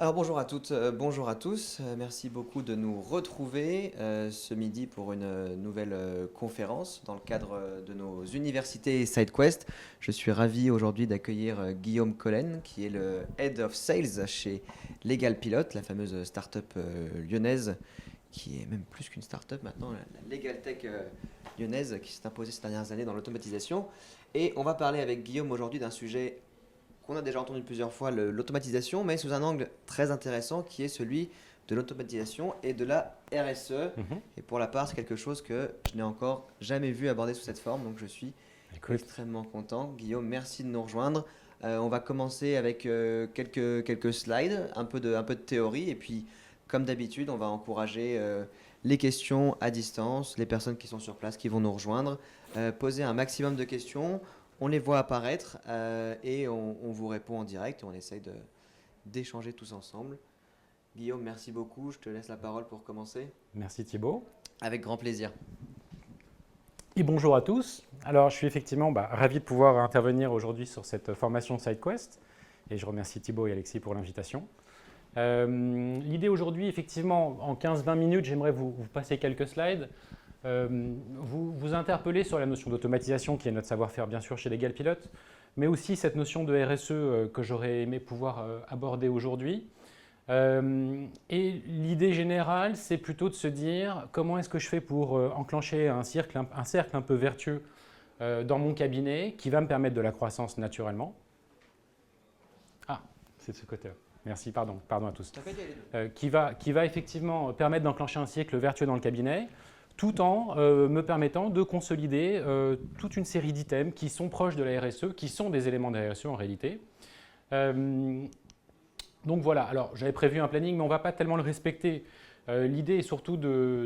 Alors bonjour à toutes, bonjour à tous. Merci beaucoup de nous retrouver ce midi pour une nouvelle conférence dans le cadre de nos universités SideQuest. Je suis ravi aujourd'hui d'accueillir Guillaume Collen, qui est le Head of Sales chez Legal Pilot, la fameuse start-up lyonnaise, qui est même plus qu'une start-up maintenant, la Legal Tech lyonnaise qui s'est imposée ces dernières années dans l'automatisation. Et on va parler avec Guillaume aujourd'hui d'un sujet qu'on a déjà entendu plusieurs fois, l'automatisation, mais sous un angle très intéressant qui est celui de l'automatisation et de la RSE. Mhm. Et pour la part, c'est quelque chose que je n'ai encore jamais vu aborder sous cette forme, donc je suis Écoute, extrêmement content. Guillaume, merci de nous rejoindre. On va commencer avec quelques slides, un peu de théorie, et puis comme d'habitude, on va encourager les questions à distance, les personnes qui sont sur place qui vont nous rejoindre, poser un maximum de questions. On les voit apparaître et on vous répond en direct et on essaye d'échanger tous ensemble. Guillaume, merci beaucoup. Je te laisse la parole pour commencer. merci Thibaut. Avec grand plaisir. Et bonjour à tous. Alors, je suis effectivement ravi de pouvoir intervenir aujourd'hui sur cette formation SideQuest. Et je remercie Thibaut et Alexis pour l'invitation. L'idée aujourd'hui, effectivement, en 15-20 minutes, j'aimerais vous passer quelques slides. Vous interpeller sur la notion d'automatisation qui est notre savoir-faire bien sûr chez Legal Pilot, mais aussi cette notion de RSE que j'aurais aimé pouvoir aborder aujourd'hui. Et l'idée générale, c'est plutôt de se dire comment est-ce que je fais pour enclencher un cercle un peu vertueux dans mon cabinet qui va me permettre de la croissance naturellement. Ah, c'est de ce côté-là. Merci, pardon à tous. Qui va effectivement permettre d'enclencher un cycle vertueux dans le cabinet, tout en me permettant de consolider toute une série d'items qui sont proches de la RSE, qui sont des éléments de la RSE en réalité. Donc voilà, alors j'avais prévu un planning, mais on ne va pas tellement le respecter. L'idée est surtout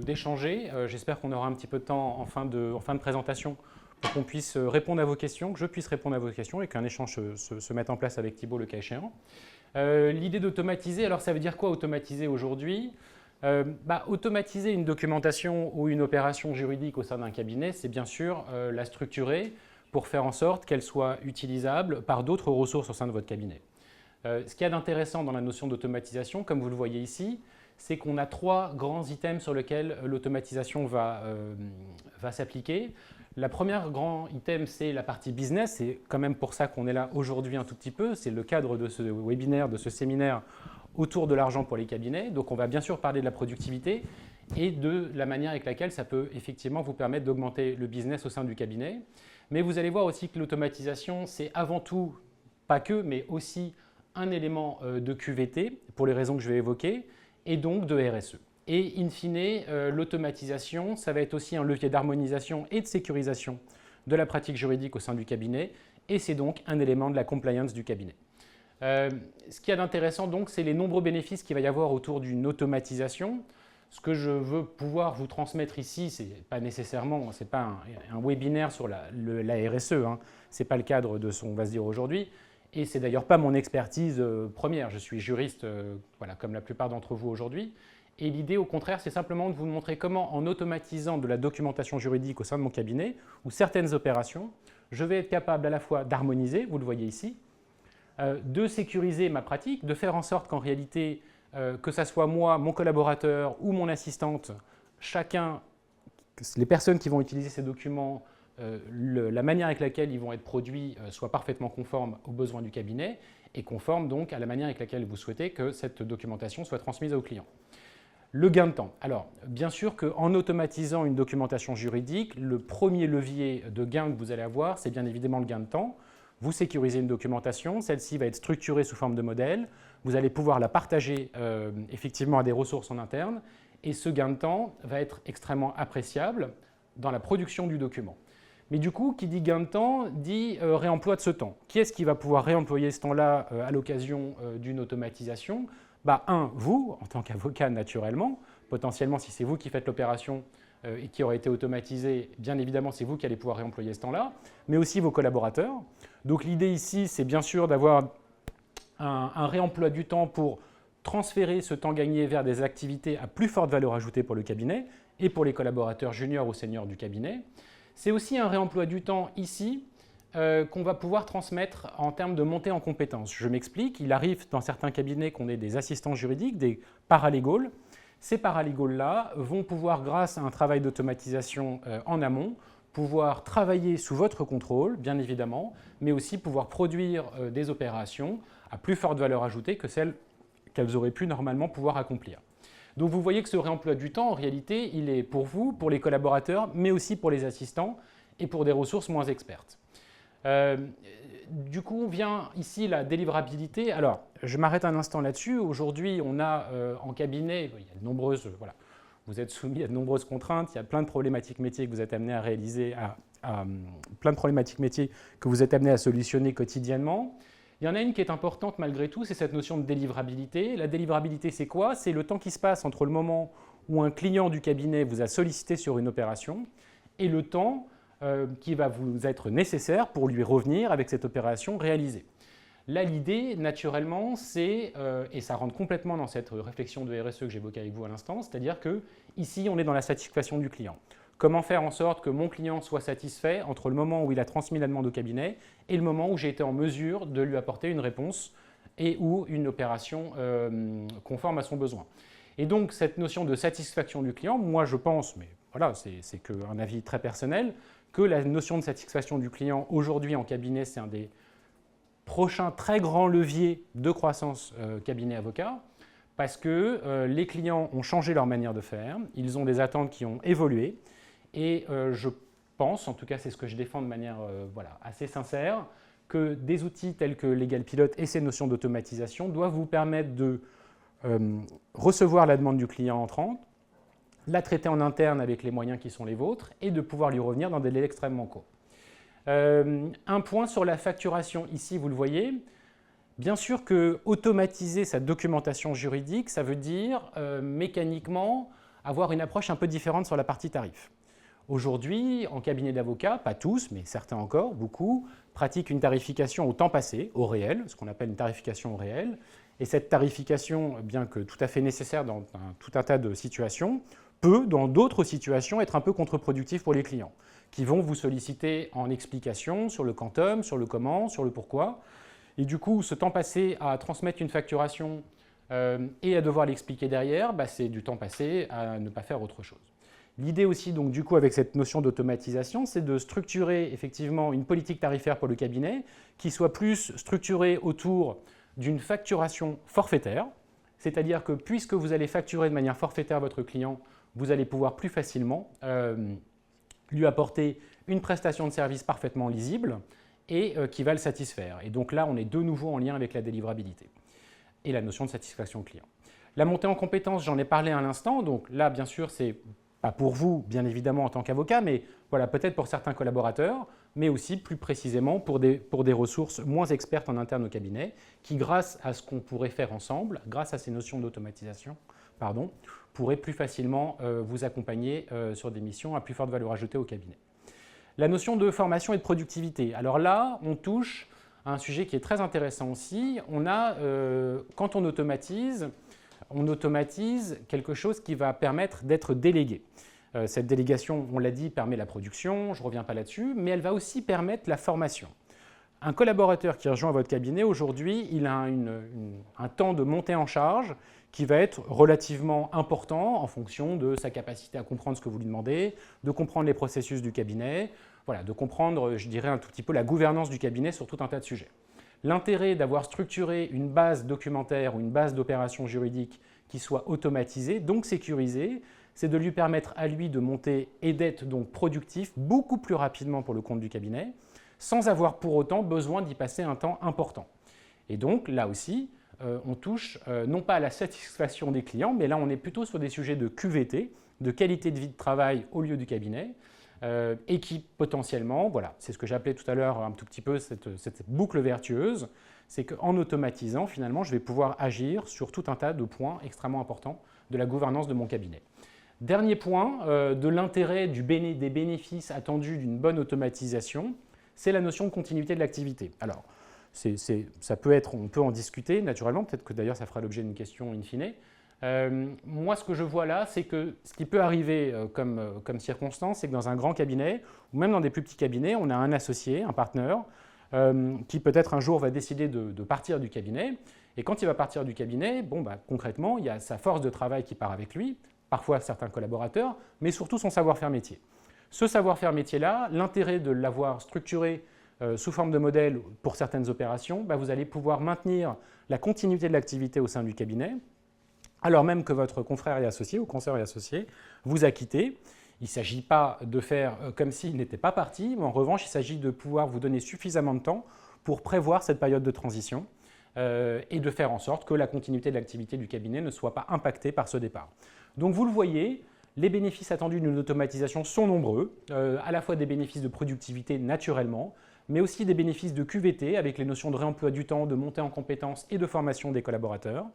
d'échanger. J'espère qu'on aura un petit peu de temps en fin de présentation pour qu'on puisse répondre à vos questions, que je puisse répondre à vos questions et qu'un échange se mette en place avec Thibaut le cas échéant. L'idée d'automatiser, alors ça veut dire quoi automatiser aujourd'hui ? Automatiser une documentation ou une opération juridique au sein d'un cabinet, c'est bien sûr la structurer pour faire en sorte qu'elle soit utilisable par d'autres ressources au sein de votre cabinet. Ce qu'il y a d'intéressant dans la notion d'automatisation, comme vous le voyez ici, c'est qu'on a trois grands items sur lesquels l'automatisation va s'appliquer. La première grand item, c'est la partie business. C'est quand même pour ça qu'on est là aujourd'hui un tout petit peu. C'est le cadre de ce webinaire, de ce séminaire autour de l'argent pour les cabinets. Donc on va bien sûr parler de la productivité et de la manière avec laquelle ça peut effectivement vous permettre d'augmenter le business au sein du cabinet. Mais vous allez voir aussi que l'automatisation, c'est avant tout, pas que, mais aussi un élément de QVT, pour les raisons que je vais évoquer, et donc de RSE. Et in fine, l'automatisation, ça va être aussi un levier d'harmonisation et de sécurisation de la pratique juridique au sein du cabinet, et c'est donc un élément de la compliance du cabinet. Ce qu'il y a d'intéressant donc, c'est les nombreux bénéfices qu'il va y avoir autour d'une automatisation. Ce que je veux pouvoir vous transmettre ici, c'est pas nécessairement, c'est pas un webinaire sur la RSE, hein. C'est pas le cadre de ce qu'on va se dire aujourd'hui. Et c'est d'ailleurs pas mon expertise première. Je suis juriste, voilà, comme la plupart d'entre vous aujourd'hui. Et l'idée, au contraire, c'est simplement de vous montrer comment, en automatisant de la documentation juridique au sein de mon cabinet, ou certaines opérations, je vais être capable à la fois d'harmoniser, vous le voyez ici, de sécuriser ma pratique, de faire en sorte qu'en réalité, que ce soit moi, mon collaborateur ou mon assistante, chacun, les personnes qui vont utiliser ces documents, la manière avec laquelle ils vont être produits soit parfaitement conforme aux besoins du cabinet et conforme donc à la manière avec laquelle vous souhaitez que cette documentation soit transmise aux clients. Le gain de temps. Alors, bien sûr qu'en automatisant une documentation juridique, le premier levier de gain que vous allez avoir, c'est bien évidemment le gain de temps. Vous sécurisez une documentation, celle-ci va être structurée sous forme de modèle, vous allez pouvoir la partager effectivement à des ressources en interne, et ce gain de temps va être extrêmement appréciable dans la production du document. Mais du coup, qui dit gain de temps, dit réemploi de ce temps. Qui est-ce qui va pouvoir réemployer ce temps-là à l'occasion d'une automatisation ? Vous, en tant qu'avocat naturellement, potentiellement si c'est vous qui faites l'opération et qui aurait été automatisée, bien évidemment c'est vous qui allez pouvoir réemployer ce temps-là, mais aussi vos collaborateurs. Donc l'idée ici, c'est bien sûr d'avoir un réemploi du temps pour transférer ce temps gagné vers des activités à plus forte valeur ajoutée pour le cabinet et pour les collaborateurs juniors ou seniors du cabinet. C'est aussi un réemploi du temps ici qu'on va pouvoir transmettre en termes de montée en compétences. Je m'explique, il arrive dans certains cabinets qu'on ait des assistants juridiques, des paralegals. Ces paralegals-là vont pouvoir, grâce à un travail d'automatisation en amont, pouvoir travailler sous votre contrôle, bien évidemment, mais aussi pouvoir produire des opérations à plus forte valeur ajoutée que celles qu'elles auraient pu normalement pouvoir accomplir. Donc vous voyez que ce réemploi du temps, en réalité, il est pour vous, pour les collaborateurs, mais aussi pour les assistants et pour des ressources moins expertes. Du coup, vient ici la délivrabilité. Alors, je m'arrête un instant là-dessus. Aujourd'hui, on a en cabinet, il y a de nombreuses, voilà, vous êtes soumis à de nombreuses contraintes, il y a plein de problématiques métiers que vous êtes amenés à réaliser, plein de problématiques métiers que vous êtes amenés à solutionner quotidiennement. Il y en a une qui est importante malgré tout, c'est cette notion de délivrabilité. La délivrabilité, c'est quoi? C'est le temps qui se passe entre le moment où un client du cabinet vous a sollicité sur une opération et le temps qui va vous être nécessaire pour lui revenir avec cette opération réalisée. Là, l'idée, naturellement, c'est, et ça rentre complètement dans cette réflexion de RSE que j'évoquais avec vous à l'instant, c'est-à-dire que ici, on est dans la satisfaction du client. Comment faire en sorte que mon client soit satisfait entre le moment où il a transmis la demande au cabinet et le moment où j'ai été en mesure de lui apporter une réponse et ou une opération conforme à son besoin. Et donc, cette notion de satisfaction du client, moi, je pense, mais voilà, c'est qu'un avis très personnel, que la notion de satisfaction du client aujourd'hui en cabinet, c'est un des prochains très grands leviers de croissance cabinet-avocat, parce que les clients ont changé leur manière de faire, ils ont des attentes qui ont évolué, et je pense, en tout cas c'est ce que je défends de manière voilà, assez sincère, que des outils tels que Legal Pilot et ces notions d'automatisation doivent vous permettre de recevoir la demande du client entrante, la traiter en interne avec les moyens qui sont les vôtres et de pouvoir lui revenir dans des délais extrêmement courts. Un point sur la facturation, ici vous le voyez, bien sûr que automatiser sa documentation juridique, ça veut dire mécaniquement avoir une approche un peu différente sur la partie tarif. Aujourd'hui, en cabinet d'avocat, pas tous, mais certains encore, beaucoup, pratiquent une tarification au temps passé, au réel, ce qu'on appelle une tarification au réel. Et cette tarification, bien que tout à fait nécessaire dans tout un tas de situations, peut, dans d'autres situations, être un peu contre-productif pour les clients, qui vont vous solliciter en explication sur le quantum, sur le comment, sur le pourquoi. Et du coup, ce temps passé à transmettre une facturation et à devoir l'expliquer derrière, c'est du temps passé à ne pas faire autre chose. L'idée aussi, donc, du coup, avec cette notion d'automatisation, c'est de structurer effectivement une politique tarifaire pour le cabinet qui soit plus structurée autour d'une facturation forfaitaire, c'est-à-dire que puisque vous allez facturer de manière forfaitaire votre client, vous allez pouvoir plus facilement lui apporter une prestation de service parfaitement lisible et qui va le satisfaire. Et donc là, on est de nouveau en lien avec la délivrabilité et la notion de satisfaction client. La montée en compétences, j'en ai parlé à l'instant, donc là, bien sûr, c'est pas pour vous, bien évidemment, en tant qu'avocat, mais voilà, peut-être pour certains collaborateurs, mais aussi plus précisément pour des ressources moins expertes en interne au cabinet, qui, grâce à ce qu'on pourrait faire ensemble, grâce à ces notions d'automatisation, pourraient plus facilement vous accompagner sur des missions à plus forte valeur ajoutée au cabinet. La notion de formation et de productivité. Alors là, on touche à un sujet qui est très intéressant aussi. On a, quand on automatise quelque chose qui va permettre d'être délégué. Cette délégation, on l'a dit, permet la production, je ne reviens pas là-dessus, mais elle va aussi permettre la formation. Un collaborateur qui rejoint votre cabinet aujourd'hui, il a un temps de montée en charge qui va être relativement important en fonction de sa capacité à comprendre ce que vous lui demandez, de comprendre les processus du cabinet, voilà, de comprendre, je dirais, un tout petit peu la gouvernance du cabinet sur tout un tas de sujets. L'intérêt d'avoir structuré une base documentaire ou une base d'opérations juridiques qui soit automatisée, donc sécurisée, c'est de lui permettre à lui de monter et d'être donc productif beaucoup plus rapidement pour le compte du cabinet, sans avoir pour autant besoin d'y passer un temps important. Et donc là aussi, on touche non pas à la satisfaction des clients, mais là on est plutôt sur des sujets de QVT, de qualité de vie de travail au lieu du cabinet, et qui potentiellement, voilà, c'est ce que j'appelais tout à l'heure un tout petit peu cette boucle vertueuse, c'est qu'en automatisant, finalement, je vais pouvoir agir sur tout un tas de points extrêmement importants de la gouvernance de mon cabinet. Dernier point, de l'intérêt des bénéfices attendus d'une bonne automatisation, c'est la notion de continuité de l'activité. Alors, ça peut être, on peut en discuter naturellement, peut-être que d'ailleurs ça fera l'objet d'une question in fine, Moi, ce que je vois là, c'est que ce qui peut arriver comme circonstance, c'est que dans un grand cabinet, ou même dans des plus petits cabinets, on a un associé, un partenaire, qui peut-être un jour va décider de partir du cabinet. Et quand il va partir du cabinet, bon, bah, concrètement, il y a sa force de travail qui part avec lui, parfois certains collaborateurs, mais surtout son savoir-faire métier. Ce savoir-faire métier-là, l'intérêt de l'avoir structuré sous forme de modèle pour certaines opérations, bah, vous allez pouvoir maintenir la continuité de l'activité au sein du cabinet, alors même que votre confrère et associé ou consoeur et associé vous a quitté. Il ne s'agit pas de faire comme s'il n'était pas parti, mais en revanche, il s'agit de pouvoir vous donner suffisamment de temps pour prévoir cette période de transition et de faire en sorte que la continuité de l'activité du cabinet ne soit pas impactée par ce départ. Donc vous le voyez, les bénéfices attendus d'une automatisation sont nombreux, à la fois des bénéfices de productivité naturellement, mais aussi des bénéfices de QVT avec les notions de réemploi du temps, de montée en compétences et de formation des collaborateurs,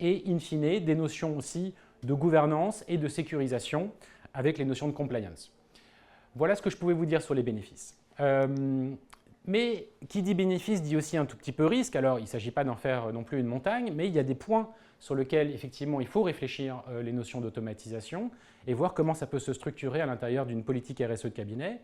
et in fine des notions aussi de gouvernance et de sécurisation avec les notions de compliance. Voilà ce que je pouvais vous dire sur les bénéfices. Mais qui dit bénéfice dit aussi un tout petit peu risque. Alors, il ne s'agit pas d'en faire non plus une montagne, mais il y a des points sur lesquels, effectivement, il faut réfléchir les notions d'automatisation et voir comment ça peut se structurer à l'intérieur d'une politique RSE de cabinet.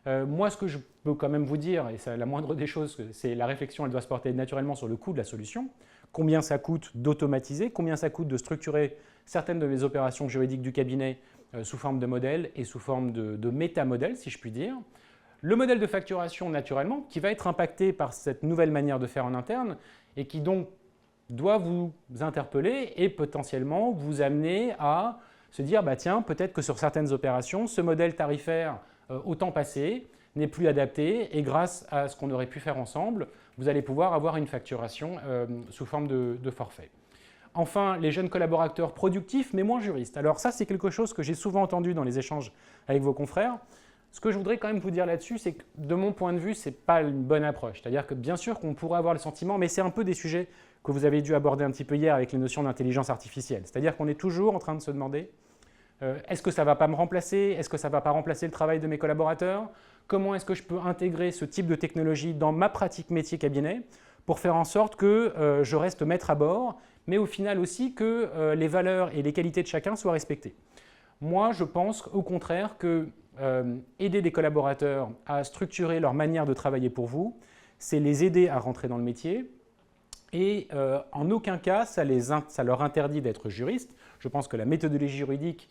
Moi, ce que je peux quand même vous dire, et c'est la moindre des choses, c'est la réflexion, elle doit se porter naturellement sur le coût de la solution. Combien ça coûte d'automatiser, combien ça coûte de structurer certaines de mes opérations juridiques du cabinet sous forme de modèle et sous forme de métamodèle, si je puis dire. Le modèle de facturation, naturellement, qui va être impacté par cette nouvelle manière de faire en interne et qui donc doit vous interpeller et potentiellement vous amener à se dire bah tiens, peut-être que sur certaines opérations, ce modèle tarifaire au temps passé n'est plus adapté et grâce à ce qu'on aurait pu faire ensemble, vous allez pouvoir avoir une facturation sous forme de forfait. Enfin, les jeunes collaborateurs productifs mais moins juristes. Alors ça, c'est quelque chose que j'ai souvent entendu dans les échanges avec vos confrères. Ce que je voudrais quand même vous dire là-dessus, c'est que de mon point de vue, ce n'est pas une bonne approche. C'est-à-dire que bien sûr qu'on pourrait avoir le sentiment, mais c'est un peu des sujets que vous avez dû aborder un petit peu hier avec les notions d'intelligence artificielle. C'est-à-dire qu'on est toujours en train de se demander est-ce que ça ne va pas me remplacer? Est-ce que ça ne va pas remplacer le travail de mes collaborateurs? Comment est-ce que je peux intégrer ce type de technologie dans ma pratique métier cabinet pour faire en sorte que je reste maître à bord, mais au final aussi que les valeurs et les qualités de chacun soient respectées? Moi, je pense au contraire que aider des collaborateurs à structurer leur manière de travailler pour vous, c'est les aider à rentrer dans le métier et en aucun cas ça leur interdit d'être juriste. Je pense que la méthodologie juridique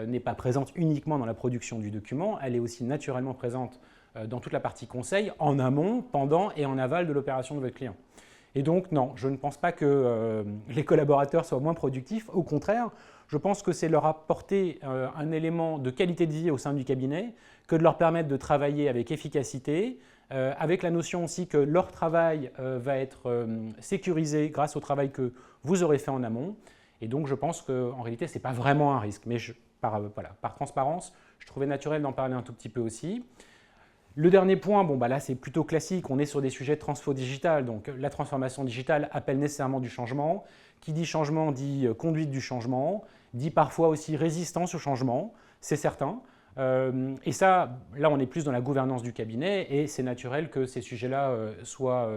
n'est pas présente uniquement dans la production du document, elle est aussi naturellement présente dans toute la partie conseil, en amont, pendant et en aval de l'opération de votre client. Et donc non, je ne pense pas que les collaborateurs soient moins productifs, au contraire, je pense que c'est leur apporter un élément de qualité de vie au sein du cabinet que de leur permettre de travailler avec efficacité, avec la notion aussi que leur travail va être sécurisé grâce au travail que vous aurez fait en amont. Et donc je pense qu'en réalité, ce n'est pas vraiment un risque. Mais par transparence, je trouvais naturel d'en parler un tout petit peu aussi. Le dernier point, bon, bah là c'est plutôt classique, on est sur des sujets de transfo digital, donc la transformation digitale appelle nécessairement du changement. Qui dit changement dit conduite du changement, dit parfois aussi résistance au changement, c'est certain. Et ça, là on est plus dans la gouvernance du cabinet et c'est naturel que ces sujets-là soient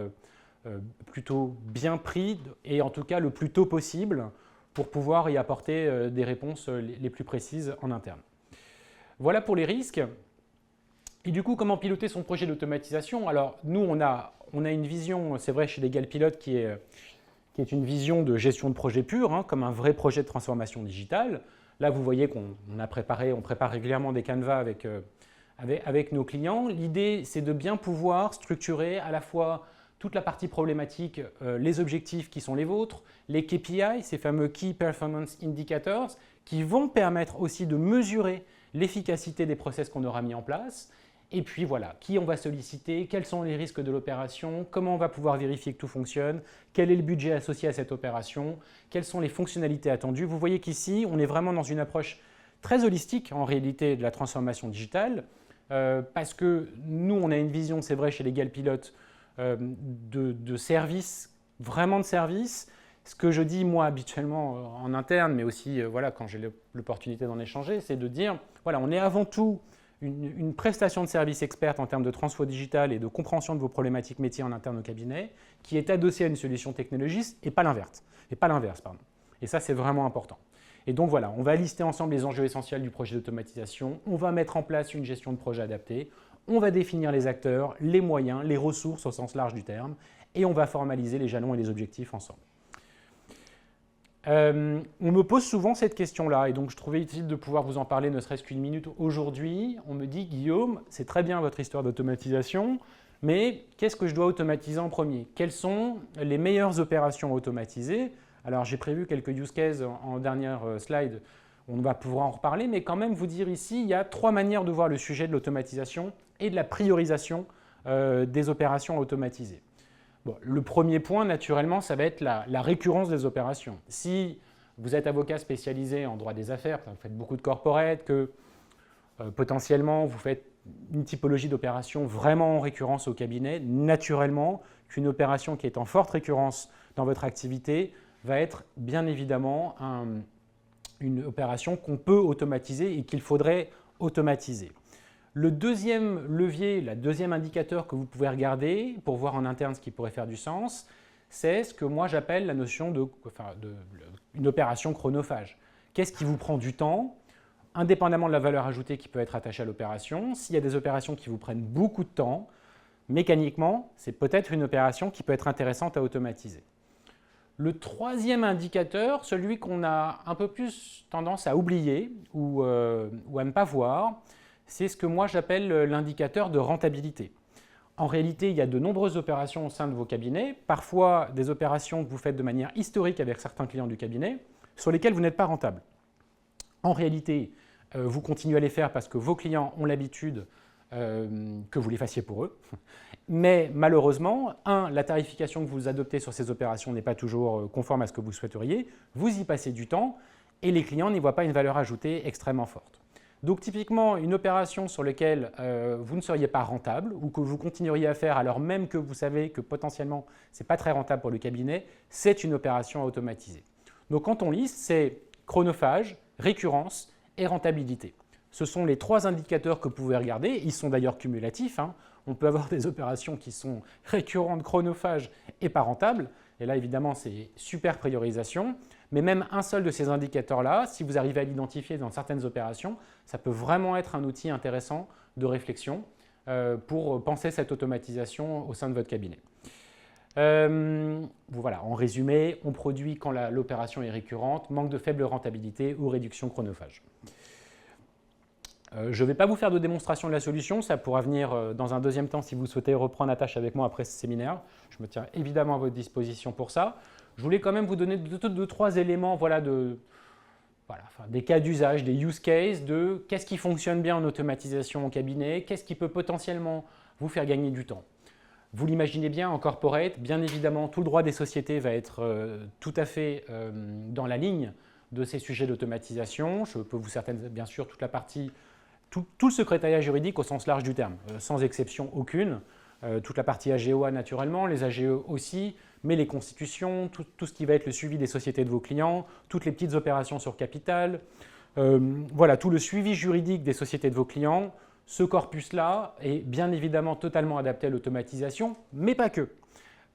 plutôt bien pris et en tout cas le plus tôt possible pour pouvoir y apporter des réponses les plus précises en interne. Voilà pour les risques. Et du coup, comment piloter son projet d'automatisation? Alors, nous, on a une vision, c'est vrai, chez Legal Pilote, qui est une vision de gestion de projet pur, hein, comme un vrai projet de transformation digitale. Là, vous voyez qu'on prépare régulièrement des canevas avec nos clients. L'idée, c'est de bien pouvoir structurer à la fois toute la partie problématique, les objectifs qui sont les vôtres, les KPI, ces fameux Key Performance Indicators, qui vont permettre aussi de mesurer l'efficacité des process qu'on aura mis en place. Et puis voilà, qui on va solliciter, quels sont les risques de l'opération, comment on va pouvoir vérifier que tout fonctionne, quel est le budget associé à cette opération, quelles sont les fonctionnalités attendues. Vous voyez qu'ici, on est vraiment dans une approche très holistique en réalité de la transformation digitale, parce que nous, on a une vision, c'est vrai, chez Legal Pilote, de service, vraiment de service. Ce que je dis moi habituellement en interne, mais aussi voilà, quand j'ai l'opportunité d'en échanger, c'est de dire, voilà, on est avant tout une prestation de service experte en termes de transfo digital et de compréhension de vos problématiques métiers en interne au cabinet, qui est adossée à une solution technologique et pas l'inverse. Et ça, c'est vraiment important. Et donc voilà, on va lister ensemble les enjeux essentiels du projet d'automatisation, on va mettre en place une gestion de projet adaptée, on va définir les acteurs, les moyens, les ressources au sens large du terme, et on va formaliser les jalons et les objectifs ensemble. On me pose souvent cette question-là, et donc je trouvais utile de pouvoir vous en parler ne serait-ce qu'une minute aujourd'hui. On me dit, Guillaume, c'est très bien votre histoire d'automatisation, mais qu'est-ce que je dois automatiser en premier? Quelles sont les meilleures opérations automatisées? Alors j'ai prévu quelques use cases en dernière slide, on va pouvoir en reparler, mais quand même vous dire ici, il y a 3 manières de voir le sujet de l'automatisation et de la priorisation des opérations automatisées. Bon, le premier point, naturellement, ça va être la récurrence des opérations. Si vous êtes avocat spécialisé en droit des affaires, vous faites beaucoup de corporate, que potentiellement vous faites une typologie d'opération vraiment en récurrence au cabinet, naturellement qu'une opération qui est en forte récurrence dans votre activité va être bien évidemment une opération qu'on peut automatiser et qu'il faudrait automatiser. Le deuxième levier, le deuxième indicateur que vous pouvez regarder pour voir en interne ce qui pourrait faire du sens, c'est ce que moi j'appelle la notion d'une opération chronophage. Qu'est-ce qui vous prend du temps, indépendamment de la valeur ajoutée qui peut être attachée à l'opération? S'il y a des opérations qui vous prennent beaucoup de temps, mécaniquement, c'est peut-être une opération qui peut être intéressante à automatiser. Le troisième indicateur, celui qu'on a un peu plus tendance à oublier ou à ne pas voir, c'est ce que moi j'appelle l'indicateur de rentabilité. En réalité, il y a de nombreuses opérations au sein de vos cabinets, parfois des opérations que vous faites de manière historique avec certains clients du cabinet, sur lesquels vous n'êtes pas rentable. En réalité, vous continuez à les faire parce que vos clients ont l'habitude que vous les fassiez pour eux. Mais malheureusement, la tarification que vous adoptez sur ces opérations n'est pas toujours conforme à ce que vous souhaiteriez. Vous y passez du temps et les clients n'y voient pas une valeur ajoutée extrêmement forte. Donc typiquement, une opération sur laquelle vous ne seriez pas rentable ou que vous continueriez à faire alors même que vous savez que potentiellement ce n'est pas très rentable pour le cabinet, c'est une opération à automatiser. Donc quand on liste, c'est chronophage, récurrence et rentabilité. Ce sont les 3 indicateurs que vous pouvez regarder. Ils sont d'ailleurs cumulatifs. On peut avoir des opérations qui sont récurrentes, chronophages et pas rentables. Et là, évidemment, c'est super priorisation. Mais même un seul de ces indicateurs-là, si vous arrivez à l'identifier dans certaines opérations, ça peut vraiment être un outil intéressant de réflexion pour penser cette automatisation au sein de votre cabinet. Voilà, en résumé, on produit quand l'opération est récurrente, manque de faible rentabilité ou réduction chronophage. Je ne vais pas vous faire de démonstration de la solution, ça pourra venir dans un deuxième temps si vous souhaitez reprendre la tâche avec moi après ce séminaire. Je me tiens évidemment à votre disposition pour ça. Je voulais quand même vous donner 2-3 éléments des cas d'usage, des use cases, de qu'est-ce qui fonctionne bien en automatisation au cabinet, qu'est-ce qui peut potentiellement vous faire gagner du temps. Vous l'imaginez bien, en corporate, bien évidemment, tout le droit des sociétés va être tout à fait dans la ligne de ces sujets d'automatisation. Je peux vous certaines, bien sûr, toute la partie, tout le secrétariat juridique au sens large du terme, sans exception aucune. Toute la partie AGOA naturellement, les AGE aussi, mais les constitutions, tout ce qui va être le suivi des sociétés de vos clients, toutes les petites opérations sur capital, voilà, tout le suivi juridique des sociétés de vos clients. Ce corpus-là est bien évidemment totalement adapté à l'automatisation, mais pas que.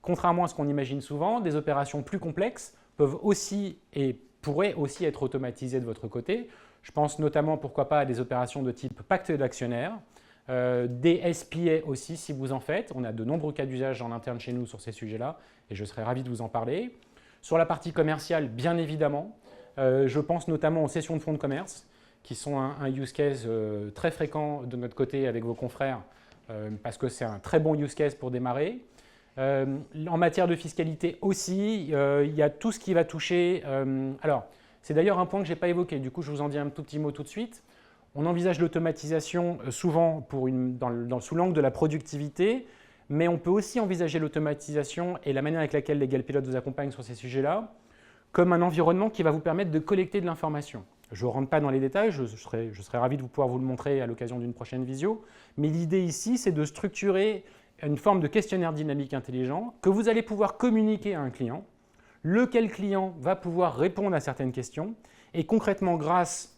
Contrairement à ce qu'on imagine souvent, des opérations plus complexes peuvent aussi et pourraient aussi être automatisées de votre côté. Je pense notamment, pourquoi pas, à des opérations de type pacte d'actionnaires, des SPA aussi si vous en faites. On a de nombreux cas d'usage en interne chez nous sur ces sujets-là et je serais ravi de vous en parler. Sur la partie commerciale, bien évidemment, je pense notamment aux sessions de fonds de commerce qui sont un use case très fréquent de notre côté avec vos confrères parce que c'est un très bon use case pour démarrer. En matière de fiscalité aussi, il y a tout ce qui va toucher… alors, c'est d'ailleurs un point que je n'ai pas évoqué, du coup je vous en dis un tout petit mot tout de suite. On envisage l'automatisation souvent sous l'angle de la productivité, mais on peut aussi envisager l'automatisation et la manière avec laquelle Legal Pilote vous accompagne sur ces sujets-là comme un environnement qui va vous permettre de collecter de l'information. Je ne rentre pas dans les détails, je serais ravi de pouvoir vous le montrer à l'occasion d'une prochaine visio, mais l'idée ici, c'est de structurer une forme de questionnaire dynamique intelligent que vous allez pouvoir communiquer à un client, lequel client va pouvoir répondre à certaines questions, et concrètement, grâce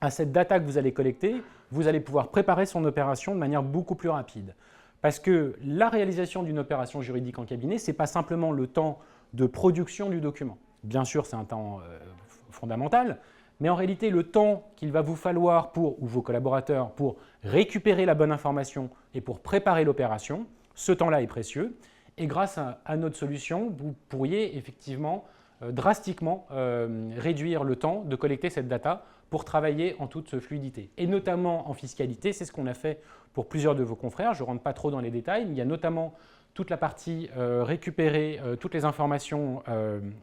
à cette data que vous allez collecter, vous allez pouvoir préparer son opération de manière beaucoup plus rapide. Parce que la réalisation d'une opération juridique en cabinet, ce n'est pas simplement le temps de production du document. Bien sûr, c'est un temps fondamental, Mais en réalité, le temps qu'il va vous falloir ou vos collaborateurs, pour récupérer la bonne information et pour préparer l'opération, ce temps-là est précieux. Et grâce à notre solution, vous pourriez effectivement drastiquement réduire le temps de collecter cette data pour travailler en toute fluidité. Et notamment en fiscalité, c'est ce qu'on a fait pour plusieurs de vos confrères. Je ne rentre pas trop dans les détails, mais il y a notamment toute la partie récupérer toutes les informations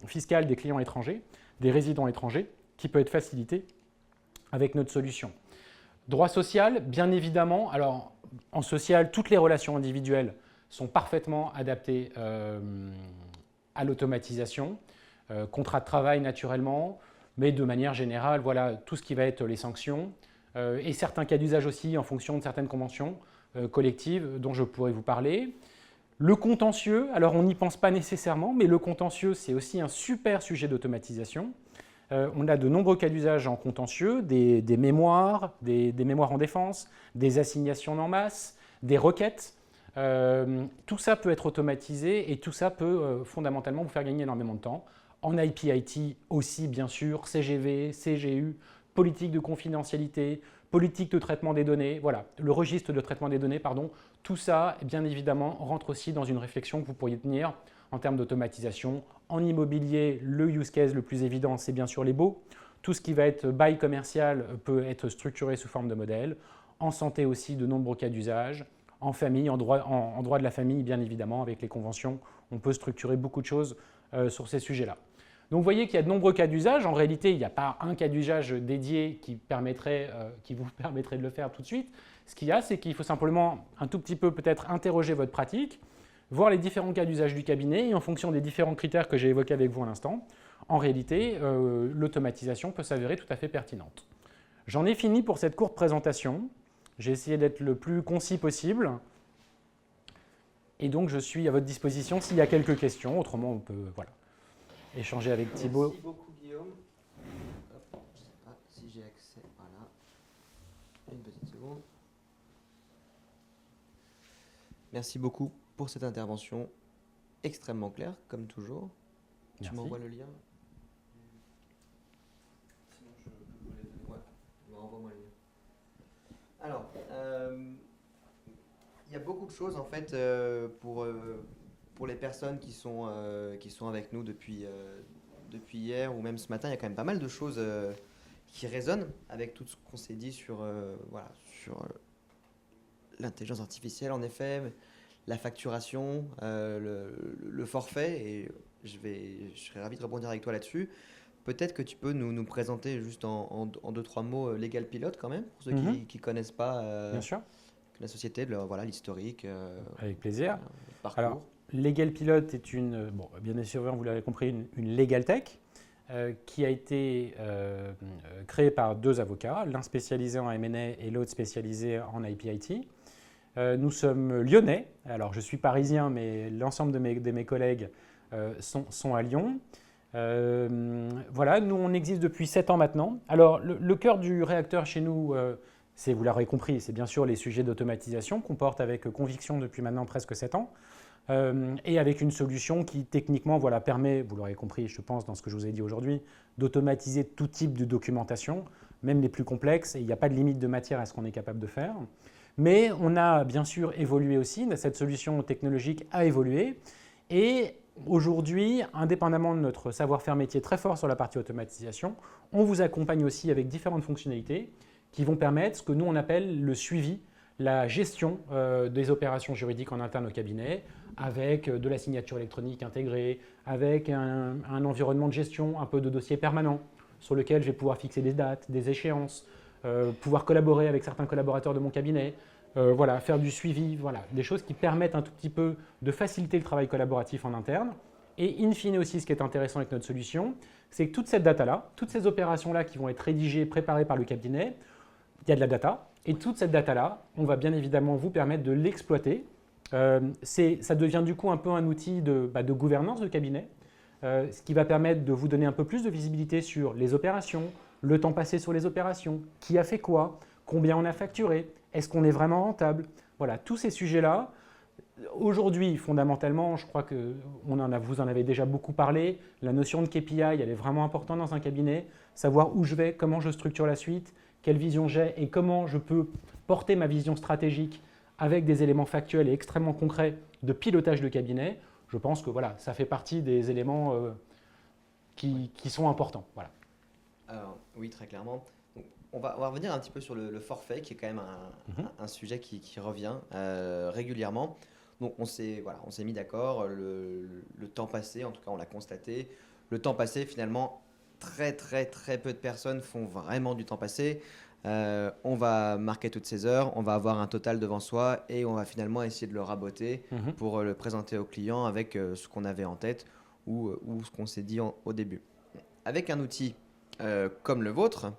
fiscales des clients étrangers, des résidents étrangers, qui peut être facilitée avec notre solution. Droit social, bien évidemment. Alors, en social, toutes les relations individuelles sont parfaitement adaptées à l'automatisation. Contrat de travail, naturellement, mais de manière générale, voilà, tout ce qui va être les sanctions et certains cas d'usage aussi en fonction de certaines conventions collectives dont je pourrais vous parler. Le contentieux, alors on n'y pense pas nécessairement, mais le contentieux, c'est aussi un super sujet d'automatisation. On a de nombreux cas d'usage en contentieux, des mémoires, des mémoires en défense, des assignations en masse, des requêtes. Tout ça peut être automatisé et tout ça peut fondamentalement vous faire gagner énormément de temps. En IP/IT aussi, bien sûr, CGV, CGU, politique de confidentialité, politique de traitement des données, voilà, le registre de traitement des données, pardon, tout ça, bien évidemment, rentre aussi dans une réflexion que vous pourriez tenir en termes d'automatisation. En immobilier, le use case le plus évident, c'est bien sûr les baux. Tout ce qui va être bail commercial peut être structuré sous forme de modèle. En santé aussi, de nombreux cas d'usage. En famille, en droit de la famille, bien évidemment, avec les conventions, on peut structurer beaucoup de choses sur ces sujets-là. Donc vous voyez qu'il y a de nombreux cas d'usage. En réalité, il n'y a pas un cas d'usage dédié qui vous permettrait de le faire tout de suite. Ce qu'il y a, c'est qu'il faut simplement un tout petit peu peut-être interroger votre pratique, voir les différents cas d'usage du cabinet et en fonction des différents critères que j'ai évoqués avec vous à l'instant, en réalité, l'automatisation peut s'avérer tout à fait pertinente. J'en ai fini pour cette courte présentation. J'ai essayé d'être le plus concis possible. Et donc, je suis à votre disposition s'il y a quelques questions. Autrement, on peut échanger avec Thibaut. Merci beaucoup, Guillaume. Hop, je ne sais pas si j'ai accès. Voilà. Une petite seconde. Merci beaucoup pour cette intervention extrêmement claire, comme toujours. Merci. Tu m'envoies le lien? Envoie-moi le lien. Alors, il y a beaucoup de choses en fait pour les personnes qui sont avec nous depuis hier ou même ce matin. Il y a quand même pas mal de choses qui résonnent avec tout ce qu'on s'est dit sur l'intelligence artificielle en effet, la facturation, le forfait, et je serais ravi de rebondir avec toi là-dessus. Peut-être que tu peux nous présenter juste en 2-3 mots Legal Pilot quand même, pour ceux qui ne connaissent pas Bien sûr. la société, l'historique. Avec plaisir. Le parcours. Alors, Legal Pilot est bien sûr, vous l'avez compris, une Legal Tech qui a été créée par deux avocats, l'un spécialisé en M&A et l'autre spécialisé en IP/IT. Nous sommes lyonnais, alors je suis parisien, mais l'ensemble de mes collègues sont à Lyon. Voilà, nous on existe depuis 7 ans maintenant. Alors le cœur du réacteur chez nous, vous l'aurez compris, c'est bien sûr les sujets d'automatisation qu'on porte avec conviction depuis maintenant presque 7 ans. Et avec une solution qui techniquement permet, vous l'aurez compris je pense dans ce que je vous ai dit aujourd'hui, d'automatiser tout type de documentation, même les plus complexes, et il n'y a pas de limite de matière à ce qu'on est capable de faire. Mais on a bien sûr évolué aussi, cette solution technologique a évolué, et aujourd'hui, indépendamment de notre savoir-faire métier très fort sur la partie automatisation, on vous accompagne aussi avec différentes fonctionnalités qui vont permettre ce que nous on appelle le suivi, la gestion des opérations juridiques en interne au cabinet, avec de la signature électronique intégrée, avec un environnement de gestion, un peu de dossier permanent, sur lequel je vais pouvoir fixer des dates, des échéances, pouvoir collaborer avec certains collaborateurs de mon cabinet, faire du suivi, des choses qui permettent un tout petit peu de faciliter le travail collaboratif en interne. Et in fine aussi, ce qui est intéressant avec notre solution, c'est que toute cette data-là, toutes ces opérations-là qui vont être rédigées, préparées par le cabinet, il y a de la data, et toute cette data-là, on va bien évidemment vous permettre de l'exploiter. Ça devient du coup un peu un outil de gouvernance de cabinet, ce qui va permettre de vous donner un peu plus de visibilité sur les opérations, le temps passé sur les opérations, qui a fait quoi, combien on a facturé, est-ce qu'on est vraiment rentable. Voilà, tous ces sujets-là, Aujourd'hui, fondamentalement, je crois que vous en avez déjà beaucoup parlé. La notion de KPI, elle est vraiment importante dans un cabinet. Savoir où je vais, comment je structure la suite, quelle vision j'ai et comment je peux porter ma vision stratégique avec des éléments factuels et extrêmement concrets de pilotage de cabinet. Je pense que voilà, ça fait partie des éléments qui sont importants. Voilà. Alors, oui, très clairement. Donc, on va revenir un petit peu sur le forfait, qui est quand même un sujet qui revient régulièrement. Donc, on s'est mis d'accord, le temps passé, en tout cas, on l'a constaté. Le temps passé, finalement, très peu de personnes font vraiment du temps passé. On va marquer toutes ces heures, on va avoir un total devant soi et on va finalement essayer de le raboter pour le présenter au client avec ce qu'on avait en tête ou ce qu'on s'est dit au début. Avec un outil comme le vôtre,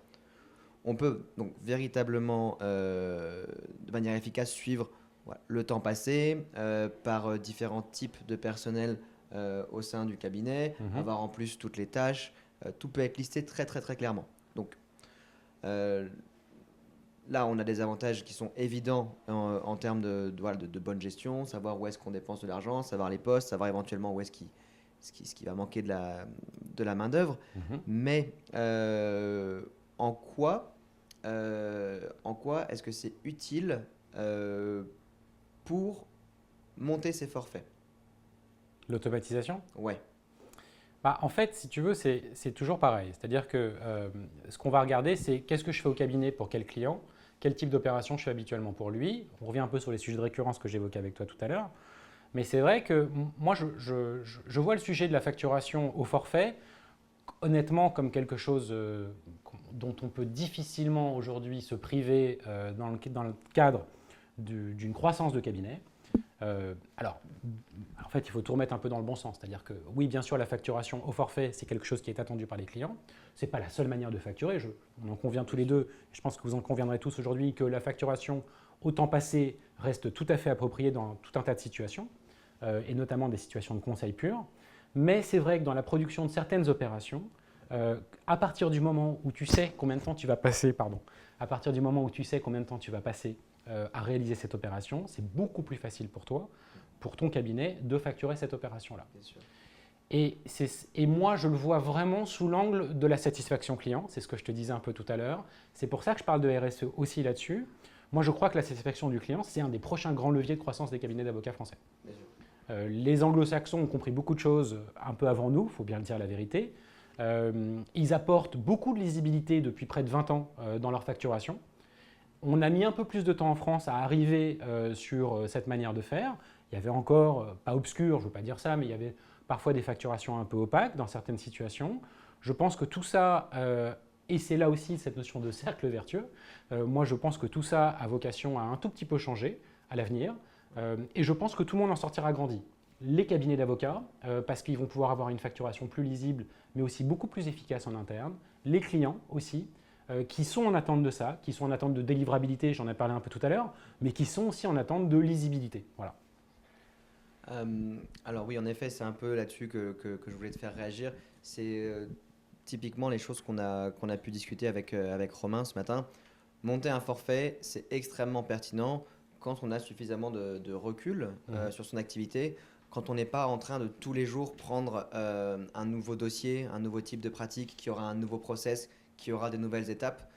on peut donc véritablement, de manière efficace, suivre voilà, le temps passé par différents types de personnel au sein du cabinet, avoir en plus toutes les tâches. Tout peut être listé très clairement. Donc euh, là, on a des avantages qui sont évidents en termes de bonne gestion, savoir où est-ce qu'on dépense de l'argent, savoir les postes, savoir éventuellement où est-ce ce qui va manquer de la main-d'œuvre. Mais en quoi est-ce que c'est utile pour monter ces forfaits? L'automatisation? Ouais. Bah, en fait, si tu veux, c'est toujours pareil. C'est-à-dire que ce qu'on va regarder, c'est qu'est-ce que je fais au cabinet pour quel client, quel type d'opération je fais habituellement pour lui. On revient un peu sur les sujets de récurrence que j'évoquais avec toi tout à l'heure. Mais c'est vrai que moi, je vois le sujet de la facturation au forfait, honnêtement, comme quelque chose dont on peut difficilement aujourd'hui se priver dans le cadre d'une croissance de cabinet. Alors, en fait, il faut tout remettre un peu dans le bon sens. C'est-à-dire que, oui, bien sûr, la facturation au forfait, c'est quelque chose qui est attendu par les clients. Ce n'est pas la seule manière de facturer. On en convient tous les deux. Je pense que vous en conviendrez tous aujourd'hui que la facturation au temps passé reste tout à fait appropriée dans tout un tas de situations, et notamment des situations de conseil pur. Mais c'est vrai que dans la production de certaines opérations, à partir du moment où tu sais combien de temps tu vas passer, à réaliser cette opération, c'est beaucoup plus facile pour toi, pour ton cabinet, de facturer cette opération-là. Et moi, je le vois vraiment sous l'angle de la satisfaction client. C'est ce que je te disais un peu tout à l'heure. C'est pour ça que je parle de RSE aussi là-dessus. Moi, je crois que la satisfaction du client, c'est un des prochains grands leviers de croissance des cabinets d'avocats français. Les anglo-saxons ont compris beaucoup de choses un peu avant nous, il faut bien le dire la vérité. Ils apportent beaucoup de lisibilité depuis près de 20 ans dans leur facturation. On a mis un peu plus de temps en France à arriver sur cette manière de faire. Il y avait encore, pas obscur, je ne veux pas dire ça, mais il y avait parfois des facturations un peu opaques dans certaines situations. Je pense que tout ça, et c'est là aussi cette notion de cercle vertueux, moi je pense que tout ça a vocation à un tout petit peu changer à l'avenir. Et je pense que tout le monde en sortira grandi. Les cabinets d'avocats, parce qu'ils vont pouvoir avoir une facturation plus lisible, mais aussi beaucoup plus efficace en interne. Les clients aussi, qui sont en attente de ça, qui sont en attente de délivrabilité, j'en ai parlé un peu tout à l'heure, mais qui sont aussi en attente de lisibilité. Voilà. Alors oui, en effet, c'est un peu là-dessus que je voulais te faire réagir. C'est typiquement les choses qu'on a pu discuter avec Romain ce matin. Monter un forfait, c'est extrêmement pertinent quand on a suffisamment de recul sur son activité, quand on n'est pas en train de tous les jours prendre un nouveau dossier, un nouveau type de pratique qui aura un nouveau process, qui aura des nouvelles étapes.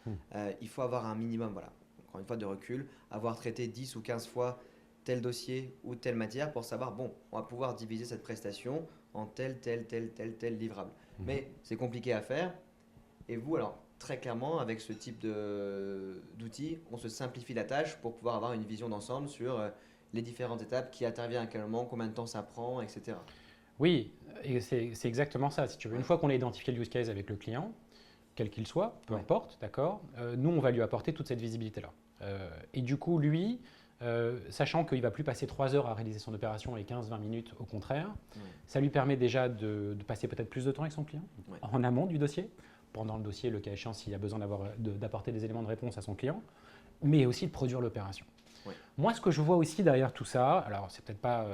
Il faut avoir un minimum, voilà, encore une fois, de recul, avoir traité 10 ou 15 fois tel dossier ou telle matière pour savoir, bon, on va pouvoir diviser cette prestation en tel livrable. Mais c'est compliqué à faire. Et vous, alors, très clairement, avec ce type d'outils, on se simplifie la tâche pour pouvoir avoir une vision d'ensemble sur les différentes étapes, qui intervient à quel moment, combien de temps ça prend, etc. Oui, et c'est exactement ça. Si tu veux, une fois qu'on a identifié le use case avec le client, quel qu'il soit, peu importe, d'accord, nous, on va lui apporter toute cette visibilité-là. Et du coup, lui, sachant qu'il ne va plus passer 3 heures à réaliser son opération et 15-20 minutes au contraire, ça lui permet déjà de passer peut-être plus de temps avec son client, en amont du dossier, pendant le dossier, le cas échéant, s'il a besoin d'apporter des éléments de réponse à son client, mais aussi de produire l'opération. Moi, ce que je vois aussi derrière tout ça, alors c'est peut-être pas...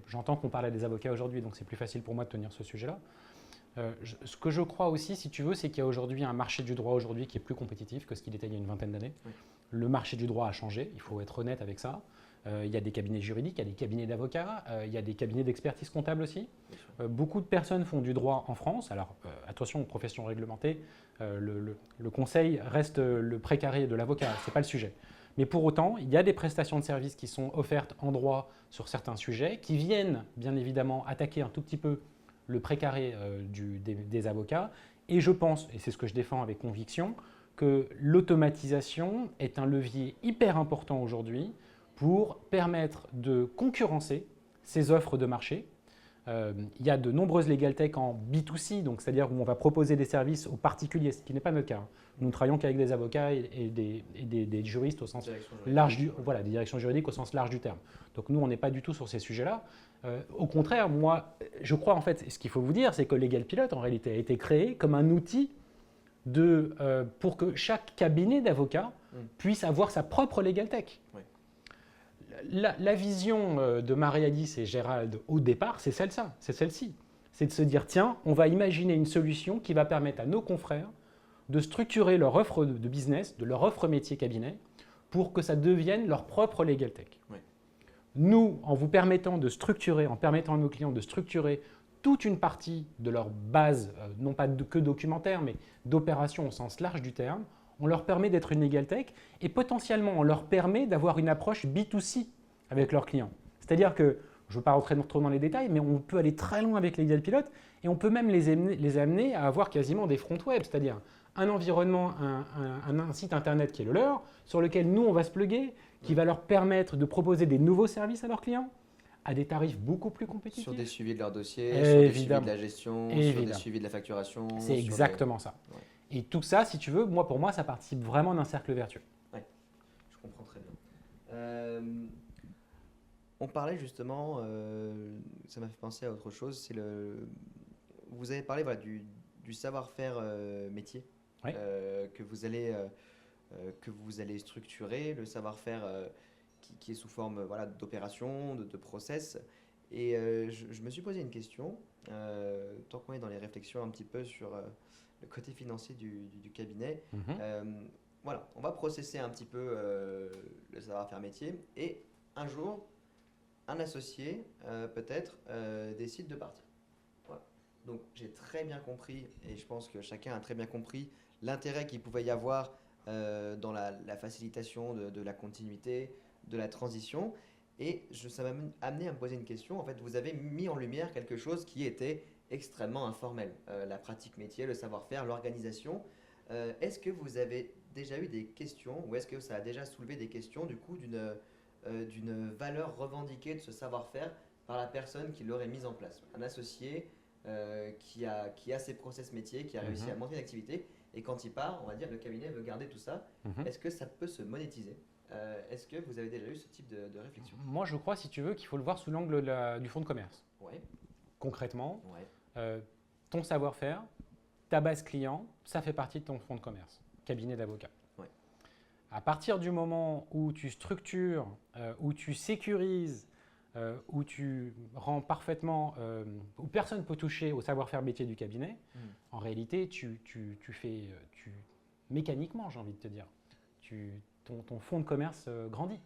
j'entends qu'on parle à des avocats aujourd'hui, donc c'est plus facile pour moi de tenir ce sujet-là. Ce que je crois aussi, si tu veux, c'est qu'il y a aujourd'hui un marché du droit aujourd'hui qui est plus compétitif que ce qu'il était il y a une vingtaine d'années. Le marché du droit a changé, il faut être honnête avec ça. Il y a des cabinets juridiques, il y a des cabinets d'avocats, il y a des cabinets d'expertise comptable aussi. Beaucoup de personnes font du droit en France. Alors, attention aux professions réglementées, le conseil reste le précaré de l'avocat, ce n'est pas le sujet. Mais pour autant, il y a des prestations de services qui sont offertes en droit sur certains sujets, qui viennent bien évidemment attaquer un tout petit peu le précaré des avocats. Et je pense, et c'est ce que je défends avec conviction, que l'automatisation est un levier hyper important aujourd'hui pour permettre de concurrencer ces offres de marché. Il y a de nombreuses legal tech en B2C, donc c'est-à-dire où on va proposer des services aux particuliers, ce qui n'est pas notre cas. Hein. Nous ne travaillons qu'avec des avocats et des juristes au sens large des directions juridiques au sens large du terme. Donc nous, on n'est pas du tout sur ces sujets-là. Au contraire, moi, je crois en fait, ce qu'il faut vous dire, c'est que Legal Pilot, en réalité, a été créé comme un outil pour que chaque cabinet d'avocats puisse avoir sa propre legal tech. Oui. La vision de Marie-Alice et Gérald au départ, c'est celle-ci. C'est de se dire, tiens, on va imaginer une solution qui va permettre à nos confrères de structurer leur offre de business, de leur offre métier cabinet, pour que ça devienne leur propre legal tech. Oui. Nous, en vous permettant de structurer, en permettant à nos clients de structurer toute une partie de leur base, non pas que documentaire, mais d'opérations au sens large du terme, on leur permet d'être une legal tech et potentiellement on leur permet d'avoir une approche B2C avec leurs clients. C'est-à-dire que, je ne veux pas rentrer trop dans les détails, mais on peut aller très loin avec les Legal Pilot et on peut même les amener à avoir quasiment des front web, c'est-à-dire un environnement, un site internet qui est le leur, sur lequel nous on va se plugger, qui va leur permettre de proposer des nouveaux services à leurs clients à des tarifs beaucoup plus compétitifs. Sur des suivis de leur dossier, sur des suivis de la gestion, sur des suivis de la facturation. C'est exactement ça. Ouais. Et tout ça, si tu veux, pour moi, ça participe vraiment d'un cercle vertueux. Oui, je comprends très bien. On parlait justement, ça m'a fait penser à autre chose, vous avez parlé du savoir-faire métier oui. Que vous allez structurer, le savoir-faire qui est sous forme d'opération, de process. Et je me suis posé une question, tant qu'on est dans les réflexions un petit peu sur le côté financier du cabinet. Voilà, on va processer un petit peu le savoir-faire métier et un jour, un associé peut-être décide de partir. Voilà. Donc j'ai très bien compris et je pense que chacun a très bien compris l'intérêt qu'il pouvait y avoir dans la facilitation de la continuité, de la transition. Et ça m'a amené à me poser une question. En fait, vous avez mis en lumière quelque chose qui était extrêmement informel. La pratique métier, le savoir-faire, l'organisation. Est-ce que vous avez déjà eu des questions ou est-ce que ça a déjà soulevé des questions du coup d'une valeur revendiquée de ce savoir-faire par la personne qui l'aurait mise en place? Un associé qui a ses process métiers, qui a réussi à monter une activité et quand il part, on va dire le cabinet veut garder tout ça. Est-ce que ça peut se monétiser? Est-ce que vous avez déjà eu ce type de réflexion? Moi, je crois, si tu veux, qu'il faut le voir sous l'angle du fonds de commerce. Ouais. Concrètement, ton savoir-faire, ta base client, ça fait partie de ton fonds de commerce, cabinet d'avocat. Ouais. À partir du moment où tu structures, où tu sécurises, où tu rends parfaitement, où personne ne peut toucher au savoir-faire métier du cabinet, en réalité, mécaniquement, j'ai envie de te dire, ton fonds de commerce grandit.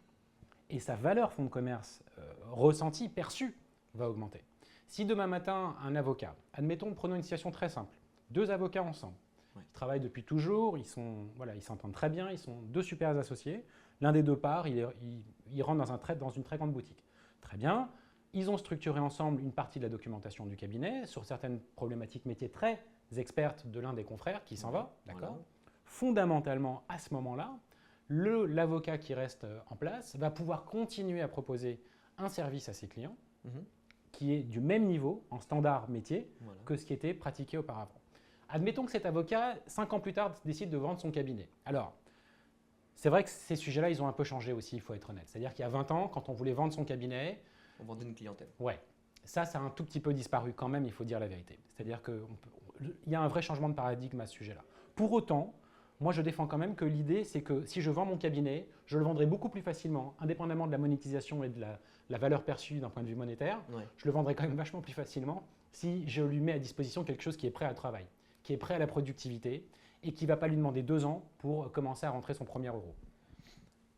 Et sa valeur fonds de commerce ressentie, perçue, va augmenter. Si demain matin, un avocat, admettons, prenons une situation très simple, 2 avocats ensemble, ils travaillent depuis toujours, ils s'entendent très bien, ils sont 2 super associés, l'un des 2 part, il rentre dans une très grande boutique. Très bien, ils ont structuré ensemble une partie de la documentation du cabinet sur certaines problématiques métiers très expertes de l'un des confrères qui s'en va, d'accord ? Voilà. Fondamentalement, à ce moment-là, l'avocat qui reste en place va pouvoir continuer à proposer un service à ses clients qui est du même niveau en standard métier que ce qui était pratiqué auparavant. Admettons que cet avocat, 5 ans plus tard, décide de vendre son cabinet. Alors, c'est vrai que ces sujets-là, ils ont un peu changé aussi, il faut être honnête. C'est-à-dire qu'il y a 20 ans, quand on voulait vendre son cabinet… On vendait une clientèle. Ouais. Ça a un tout petit peu disparu quand même, il faut dire la vérité. C'est-à-dire qu'il y a un vrai changement de paradigme à ce sujet-là. Pour autant, moi, je défends quand même que l'idée, c'est que si je vends mon cabinet, je le vendrai beaucoup plus facilement, indépendamment de la monétisation et de la valeur perçue d'un point de vue monétaire. Ouais. Je le vendrai quand même vachement plus facilement si je lui mets à disposition quelque chose qui est prêt à travail, qui est prêt à la productivité et qui ne va pas lui demander 2 ans pour commencer à rentrer son premier euro.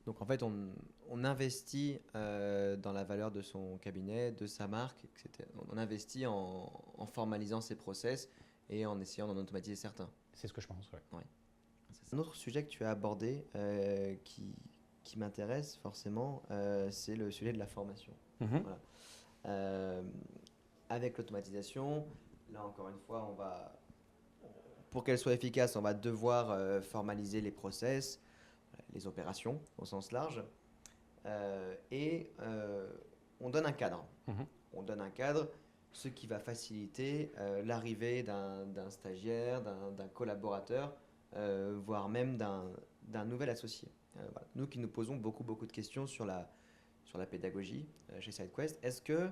Donc en fait, on investit dans la valeur de son cabinet, de sa marque, etc. On investit en formalisant ses process et en essayant d'en automatiser certains. C'est ce que je pense, ouais. Ouais. C'est un autre sujet que tu as abordé qui m'intéresse forcément, c'est le sujet de la formation. Mhm. Voilà. Euh, avec l'automatisation, là encore une fois, pour qu'elle soit efficace, on va devoir formaliser les process, les opérations au sens large, et on donne un cadre. Mhm. On donne un cadre, ce qui va faciliter l'arrivée d'un stagiaire, d'un collaborateur, voire même d'un nouvel associé. Voilà. Nous qui nous posons beaucoup de questions sur la pédagogie chez SideQuest, est-ce que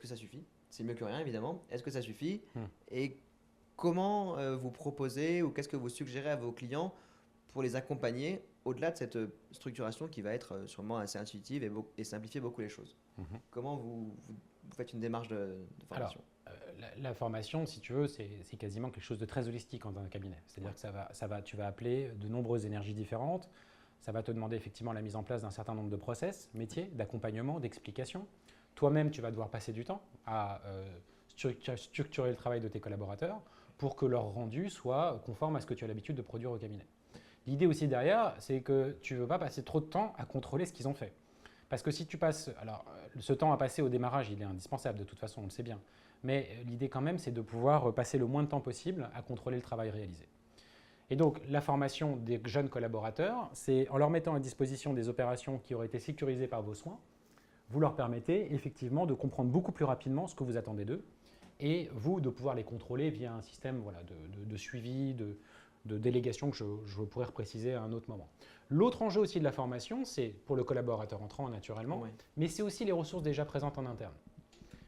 ça suffit? C'est mieux que rien, évidemment. Est-ce que ça suffit? Hmm. Et comment vous proposez ou qu'est-ce que vous suggérez à vos clients pour les accompagner au-delà de cette structuration qui va être sûrement assez intuitive et simplifier beaucoup les choses? Mhm. Comment vous faites une démarche de formation? La formation, si tu veux, c'est quasiment quelque chose de très holistique dans un cabinet. C'est-à-dire que tu vas appeler de nombreuses énergies différentes. Ça va te demander effectivement la mise en place d'un certain nombre de process, métiers, d'accompagnement, d'explication. Toi-même, tu vas devoir passer du temps à structurer le travail de tes collaborateurs pour que leur rendu soit conforme à ce que tu as l'habitude de produire au cabinet. L'idée aussi derrière, c'est que tu ne veux pas passer trop de temps à contrôler ce qu'ils ont fait. Parce que si tu passes, alors ce temps à passer au démarrage, il est indispensable de toute façon, on le sait bien. Mais l'idée quand même, c'est de pouvoir passer le moins de temps possible à contrôler le travail réalisé. Et donc la formation des jeunes collaborateurs, c'est en leur mettant à disposition des opérations qui auraient été sécurisées par vos soins, vous leur permettez effectivement de comprendre beaucoup plus rapidement ce que vous attendez d'eux et vous de pouvoir les contrôler via un système de suivi, de délégation que je pourrais repréciser à un autre moment. L'autre enjeu aussi de la formation, c'est pour le collaborateur entrant naturellement, Oui. mais c'est aussi les ressources déjà présentes en interne.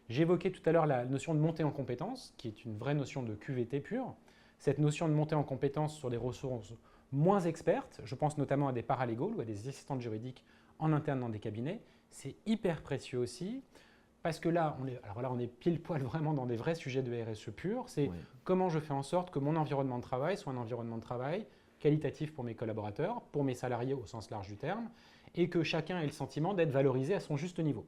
J'évoquais tout à l'heure la notion de montée en compétences, qui est une vraie notion de QVT pure. Cette notion de montée en compétences sur des ressources moins expertes, je pense notamment à des paralegals ou à des assistantes juridiques en interne dans des cabinets, c'est hyper précieux aussi. Parce que là, on est pile poil vraiment dans des vrais sujets de RSE pur. C'est Oui. comment je fais en sorte que mon environnement de travail soit un environnement de travail qualitatif pour mes collaborateurs, pour mes salariés au sens large du terme, et que chacun ait le sentiment d'être valorisé à son juste niveau.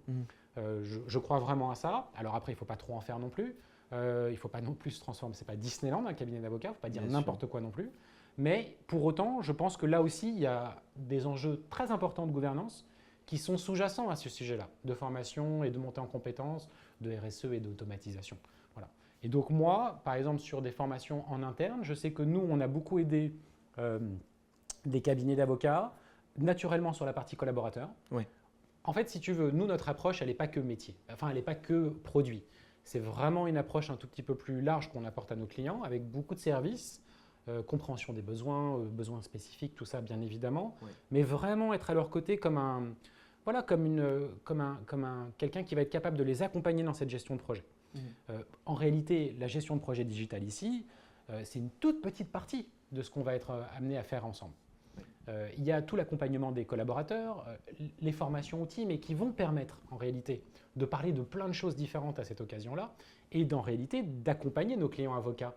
Je crois vraiment à ça. Alors après, il ne faut pas trop en faire non plus. Il ne faut pas non plus se transformer. Ce n'est pas Disneyland, un cabinet d'avocats. Il ne faut pas dire n'importe quoi non plus. Mais pour autant, je pense que là aussi, il y a des enjeux très importants de gouvernance qui sont sous-jacents à ce sujet-là, de formation et de montée en compétences, de RSE et d'automatisation. Voilà. Et donc moi, par exemple, sur des formations en interne, je sais que nous, on a beaucoup aidé des cabinets d'avocats, naturellement sur la partie collaborateur. Oui. En fait, si tu veux, nous, notre approche, elle n'est pas que métier, enfin, elle n'est pas que produit. C'est vraiment une approche un tout petit peu plus large qu'on apporte à nos clients, avec beaucoup de services, compréhension des besoins, besoins spécifiques, tout ça bien évidemment, Oui. mais vraiment être à leur côté comme quelqu'un qui va être capable de les accompagner dans cette gestion de projet. En réalité, la gestion de projet digital ici, c'est une toute petite partie de ce qu'on va être amené à faire ensemble. Il y a tout l'accompagnement des collaborateurs, les formations outils, mais qui vont permettre en réalité de parler de plein de choses différentes à cette occasion-là et en réalité d'accompagner nos clients avocats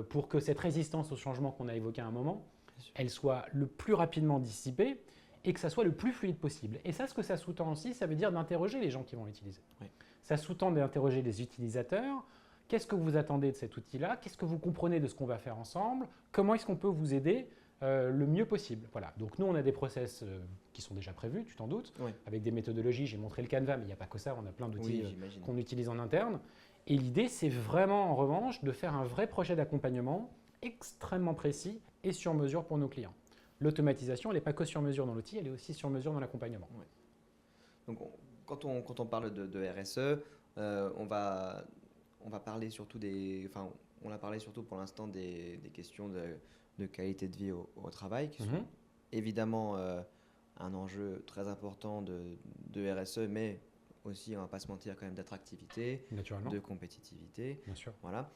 pour que cette résistance au changement qu'on a évoqué à un moment, elle soit le plus rapidement dissipée et que ça soit le plus fluide possible. Et ça, ce que ça sous-tend aussi, ça veut dire d'interroger les gens qui vont l'utiliser. Oui. Ça sous-tend d'interroger les utilisateurs. Qu'est-ce que vous attendez de cet outil-là? Qu'est-ce que vous comprenez de ce qu'on va faire ensemble? Comment est-ce qu'on peut vous aider le mieux possible? Voilà. Donc nous, on a des process qui sont déjà prévus, tu t'en doutes, Oui. avec des méthodologies. J'ai montré le Canva, mais il n'y a pas que ça. On a plein d'outils j'imagine. qu'on utilise en interne. Et l'idée, c'est vraiment, en revanche, de faire un vrai projet d'accompagnement extrêmement précis et sur mesure pour nos clients. L'automatisation, elle n'est pas que sur mesure dans l'outil, elle est aussi sur mesure dans l'accompagnement. Ouais. Donc, quand on parle de RSE, on va parler surtout on a parlé surtout pour l'instant des questions de qualité de vie au travail, qui sont évidemment un enjeu très important de RSE, mais aussi, on ne va pas se mentir, quand même d'attractivité, de compétitivité. Bien sûr. Voilà.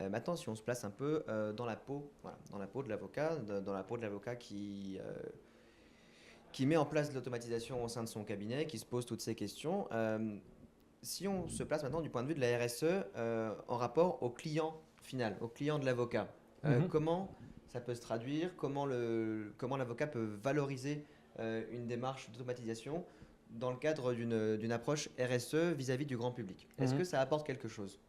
Maintenant, si on se place un peu dans la peau de l'avocat, dans la peau de l'avocat qui met en place de l'automatisation au sein de son cabinet, qui se pose toutes ces questions. Si on se place maintenant du point de vue de la RSE en rapport au client final, au client de l'avocat, comment ça peut se traduire, comment l'avocat peut valoriser une démarche d'automatisation dans le cadre d'une approche RSE vis-à-vis du grand public. Est-ce que ça apporte quelque chose?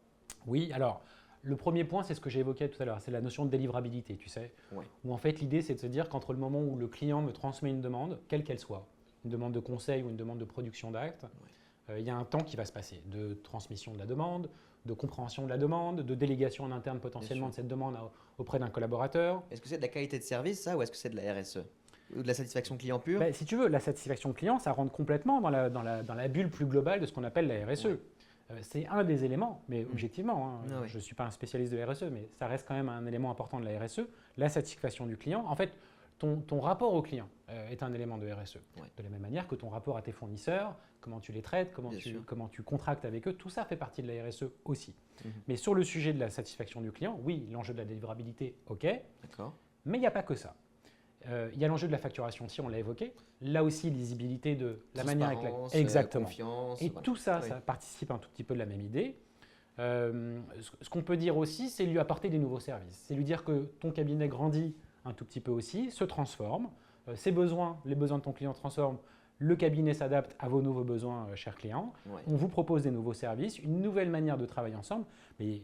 Oui, alors le premier point, c'est ce que j'ai évoqué tout à l'heure, c'est la notion de délivrabilité, tu sais. Ouais. Où en fait l'idée, c'est de se dire qu'entre le moment où le client me transmet une demande, quelle qu'elle soit, une demande de conseil ou une demande de production d'actes, il y a un temps qui va se passer de transmission de la demande, de compréhension de la demande, de délégation en interne potentiellement de cette demande auprès d'un collaborateur. Est-ce que c'est de la qualité de service, ça, ou est-ce que c'est de la RSE? Ou de la satisfaction client pure? Ben, si tu veux, la satisfaction client, ça rentre complètement dans la bulle plus globale de ce qu'on appelle la RSE. C'est un des éléments, mais objectivement, je ne suis pas un spécialiste de la RSE, mais ça reste quand même un élément important de la RSE, la satisfaction du client. En fait, ton rapport au client est un élément de RSE. De la même manière que ton rapport à tes fournisseurs, comment tu les traites, comment tu contractes avec eux, tout ça fait partie de la RSE aussi. Mais sur le sujet de la satisfaction du client, oui, l'enjeu de la délivrabilité, ok, mais il n'y a pas que ça. Il y a l'enjeu de la facturation aussi, on l'a évoqué. Là aussi, lisibilité de la manière avec laquelle… Exactement. Confiance. Et tout ça, ça participe un tout petit peu de la même idée. Ce qu'on peut dire aussi, c'est lui apporter des nouveaux services. C'est lui dire que ton cabinet grandit un tout petit peu aussi, se transforme. Ses besoins, les besoins de ton client transforment. Le cabinet s'adapte à vos nouveaux besoins, chers clients. On vous propose des nouveaux services, une nouvelle manière de travailler ensemble. Mais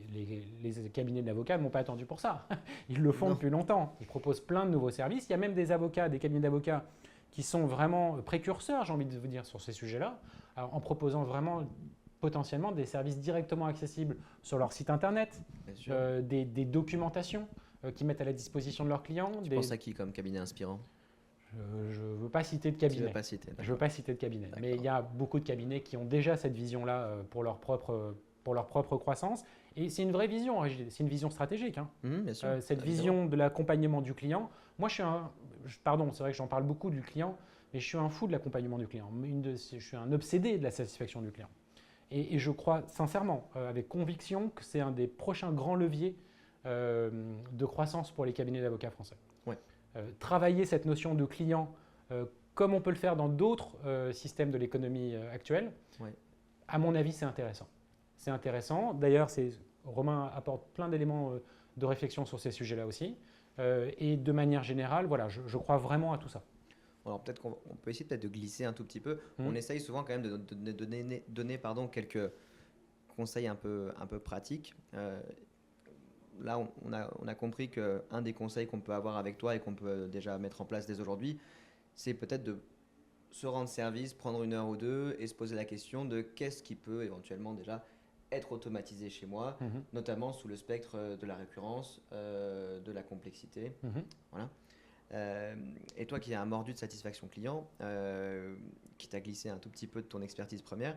les cabinets d'avocats n'ont pas attendu pour ça. Ils le font depuis longtemps. Ils proposent plein de nouveaux services. Il y a même des avocats, des cabinets d'avocats qui sont vraiment précurseurs, j'ai envie de vous dire, sur ces sujets-là, en proposant vraiment potentiellement des services directement accessibles sur leur site internet, des documentations qui mettent à la disposition de leurs clients. Tu penses à qui comme cabinet inspirant? Je ne veux pas citer de cabinet. Je ne veux pas citer de cabinet. Mais il y a beaucoup de cabinets qui ont déjà cette vision-là pour leur propre croissance. Et c'est une vraie vision, c'est une vision stratégique. Bien sûr, cette vision de l'accompagnement du client. Moi, pardon, c'est vrai que j'en parle beaucoup du client, mais je suis un fou de l'accompagnement du client. Je suis un obsédé de la satisfaction du client. Et je crois sincèrement, avec conviction, que c'est un des prochains grands leviers de croissance pour les cabinets d'avocats français. Travailler cette notion de client comme on peut le faire dans d'autres systèmes de l'économie actuelle, à mon avis, c'est intéressant. C'est intéressant. D'ailleurs, Romain apporte plein d'éléments de réflexion sur ces sujets-là aussi. Et de manière générale, voilà, je crois vraiment à tout ça. Alors peut-être qu'on peut essayer peut-être de glisser un tout petit peu. On essaye souvent quand même de donner quelques conseils un peu pratiques. Là, on a compris qu'un des conseils qu'on peut avoir avec toi et qu'on peut déjà mettre en place dès aujourd'hui, c'est peut-être de se rendre service, prendre une heure ou deux et se poser la question de qu'est-ce qui peut éventuellement déjà être automatisé chez moi, notamment sous le spectre de la récurrence, de la complexité. Voilà. Et toi qui as un mordu de satisfaction client, qui t'a glissé un tout petit peu de ton expertise première,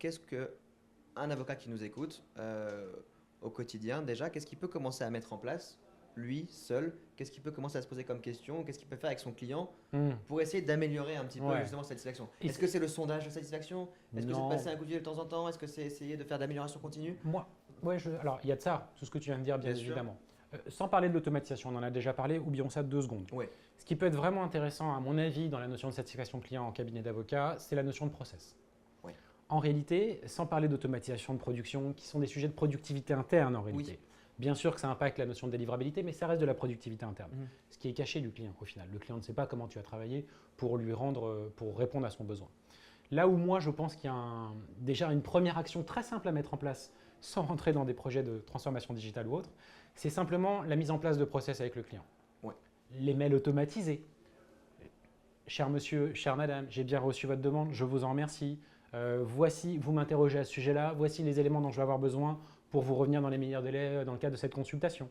qu'est-ce qu'un avocat qui nous écoute au quotidien, déjà, qu'est-ce qu'il peut commencer à mettre en place, lui, seul? Qu'est-ce qu'il peut commencer à se poser comme question? Qu'est-ce qu'il peut faire avec son client pour essayer d'améliorer un petit peu justement cette satisfaction? Est-ce que c'est le sondage de satisfaction? Est-ce que c'est de passer un coup de fil de temps en temps? Est-ce que c'est essayer de faire d'amélioration continue? Alors, il y a de ça, tout ce que tu viens de dire, bien évidemment. Sans parler de l'automatisation, on en a déjà parlé, oublions ça 2 secondes. Ce qui peut être vraiment intéressant, à mon avis, dans la notion de satisfaction client en cabinet d'avocat, c'est la notion de process. En réalité, sans parler d'automatisation de production, qui sont des sujets de productivité interne en réalité. Bien sûr que ça impacte la notion de délivrabilité, mais ça reste de la productivité interne. Ce qui est caché du client au final. Le client ne sait pas comment tu as travaillé pour répondre à son besoin. Là où moi je pense qu'il y a déjà une première action très simple à mettre en place, sans rentrer dans des projets de transformation digitale ou autre, c'est simplement la mise en place de process avec le client. Les mails automatisés. Cher monsieur, chère madame, j'ai bien reçu votre demande, je vous en remercie. Voici, vous m'interrogez à ce sujet-là, voici les éléments dont je vais avoir besoin pour vous revenir dans les meilleurs délais dans le cadre de cette consultation.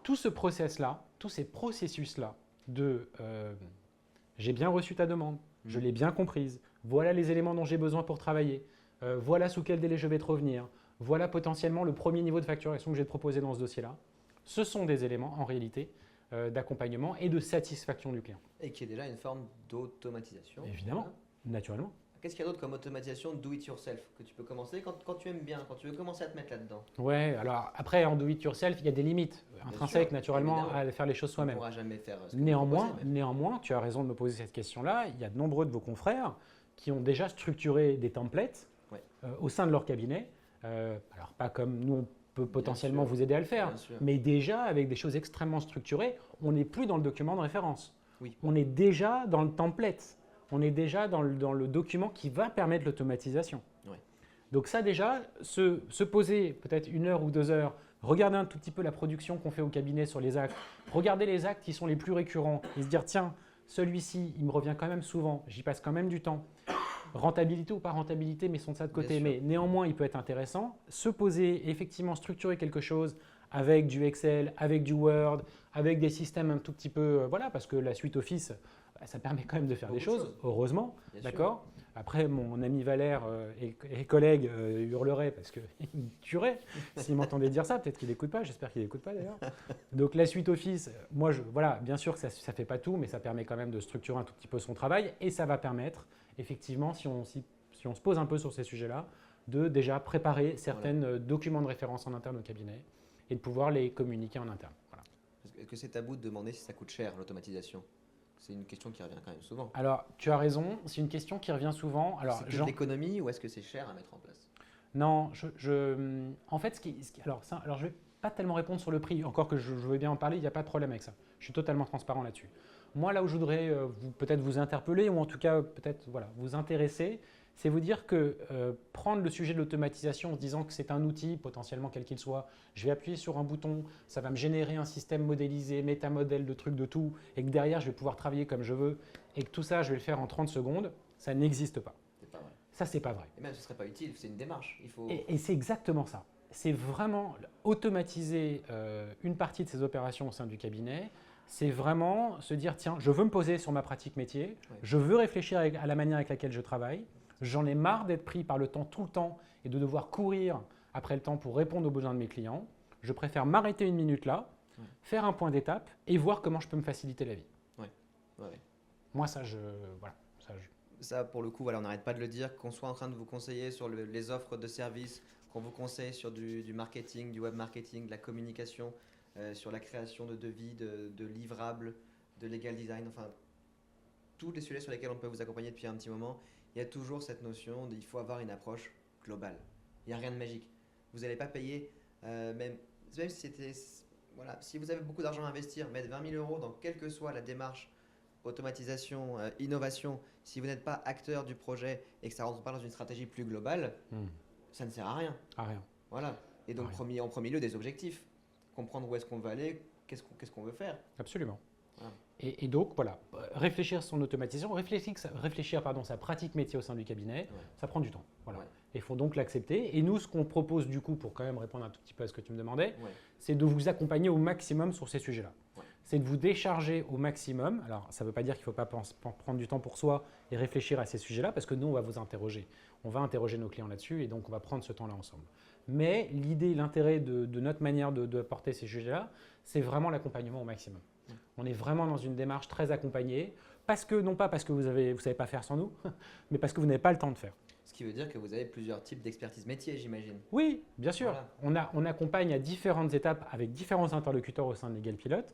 Tout ce process-là, tous ces processus-là de j'ai bien reçu ta demande, je l'ai bien comprise, voilà les éléments dont j'ai besoin pour travailler, voilà sous quel délai je vais te revenir, voilà potentiellement le premier niveau de facturation que je vais te proposer dans ce dossier-là. Ce sont des éléments en réalité d'accompagnement et de satisfaction du client. Et qui est déjà une forme d'automatisation. Évidemment, naturellement. Qu'est-ce qu'il y a d'autre comme automatisation do it yourself que tu peux commencer quand tu aimes bien, quand tu veux commencer à te mettre là-dedans? Ouais, alors après en do it yourself, il y a des limites intrinsèques naturellement à faire les choses soi-même. On ne pourra jamais faire ce que Néanmoins, tu as raison de me poser cette question-là. Il y a de nombreux de vos confrères qui ont déjà structuré des templates au sein de leur cabinet. Alors pas comme nous on peut potentiellement vous aider à le faire, mais déjà avec des choses extrêmement structurées. On n'est plus dans le document de référence. Oui. On est déjà dans le template. On est déjà dans le document qui va permettre l'automatisation. Ouais. Donc ça déjà, se poser peut-être 1 heure ou 2 heures, regarder un tout petit peu la production qu'on fait au cabinet sur les actes, regarder les actes qui sont les plus récurrents et se dire tiens, celui-ci, il me revient quand même souvent, j'y passe quand même du temps. Rentabilité ou pas rentabilité, mettons ça de côté, mais néanmoins, il peut être intéressant. Se poser, effectivement, structurer quelque chose avec du Excel, avec du Word, avec des systèmes un tout petit peu, voilà, parce que la suite Office, ça permet quand même de faire Beaucoup des de choses, choses. heureusement, Bien sûr. d'accord. Après, mon ami Valère et collègue hurlerait parce qu'il me tuerait s'il m'entendait dire ça. Peut-être qu'il n'écoute pas, j'espère qu'il n'écoute pas d'ailleurs. Donc la suite Office, moi, voilà, bien sûr que ça ne fait pas tout, mais ça permet quand même de structurer un tout petit peu son travail et ça va permettre, effectivement, si on se pose un peu sur ces sujets-là, de déjà préparer certains documents de référence en interne au cabinet et de pouvoir les communiquer en interne. Voilà. Est-ce que c'est tabou de demander si ça coûte cher, l'automatisation? C'est une question qui revient quand même souvent. Alors, tu as raison, c'est une question qui revient souvent. Alors, c'est que de l'économie ou est-ce que c'est cher à mettre en place? Non, en fait, alors je vais pas tellement répondre sur le prix, encore que je veux bien en parler, il n'y a pas de problème avec ça. Je suis totalement transparent là-dessus. Moi, là où je voudrais peut-être vous interpeller, ou en tout cas peut-être vous intéresser, c'est vous dire que prendre le sujet de l'automatisation en se disant que c'est un outil, potentiellement quel qu'il soit, je vais appuyer sur un bouton, ça va me générer un système modélisé, métamodèle de trucs de tout, et que derrière, je vais pouvoir travailler comme je veux, et que tout ça, je vais le faire en 30 secondes, ça n'existe pas. C'est pas vrai. Ça, c'est pas vrai. Et même ce serait pas utile, c'est une démarche. Il faut. Et c'est exactement ça. C'est vraiment automatiser une partie de ces opérations au sein du cabinet. C'est vraiment se dire, tiens, je veux me poser sur ma pratique métier, je veux réfléchir à la manière avec laquelle je travaille, j'en ai marre d'être pris par le temps tout le temps et de devoir courir après le temps pour répondre aux besoins de mes clients. Je préfère m'arrêter 1 minute là, faire un point d'étape et voir comment je peux me faciliter la vie. Ouais. Moi, Ça, pour le coup, voilà, on n'arrête pas de le dire, qu'on soit en train de vous conseiller sur les offres de services, qu'on vous conseille sur du marketing, du web marketing, de la communication, sur la création de devis, de livrables, de legal design, enfin, tous les sujets sur lesquels on peut vous accompagner depuis un petit moment, il y a toujours cette notion il faut avoir une approche globale. Il n'y a rien de magique. Vous n'allez pas payer, même si c'était, voilà, si vous avez beaucoup d'argent à investir, mettre 20 000 € dans quelle que soit la démarche, automatisation, innovation, si vous n'êtes pas acteur du projet et que ça ne rentre pas dans une stratégie plus globale, ça ne sert à rien. à rien. Voilà. Et donc, en premier lieu, des objectifs. Comprendre où est-ce qu'on veut aller, qu'est-ce qu'on veut faire. Absolument. Voilà. Et donc, voilà, réfléchir son automatisation, réfléchir sa pratique métier au sein du cabinet, ça prend du temps. Voilà. Et il faut donc l'accepter. Et nous, ce qu'on propose du coup, pour quand même répondre un tout petit peu à ce que tu me demandais, c'est de vous accompagner au maximum sur ces sujets-là. C'est de vous décharger au maximum. Alors, ça ne veut pas dire qu'il ne faut pas prendre du temps pour soi et réfléchir à ces sujets-là, parce que nous, on va vous interroger. On va interroger nos clients là-dessus, et donc on va prendre ce temps-là ensemble. Mais l'idée, l'intérêt de notre manière de porter ces sujets-là, c'est vraiment l'accompagnement au maximum. On est vraiment dans une démarche très accompagnée, non pas parce que vous ne savez pas faire sans nous, mais parce que vous n'avez pas le temps de faire. Ce qui veut dire que vous avez plusieurs types d'expertise métier, j'imagine. Oui, bien sûr. Voilà. On accompagne à différentes étapes avec différents interlocuteurs au sein de Legal Pilot,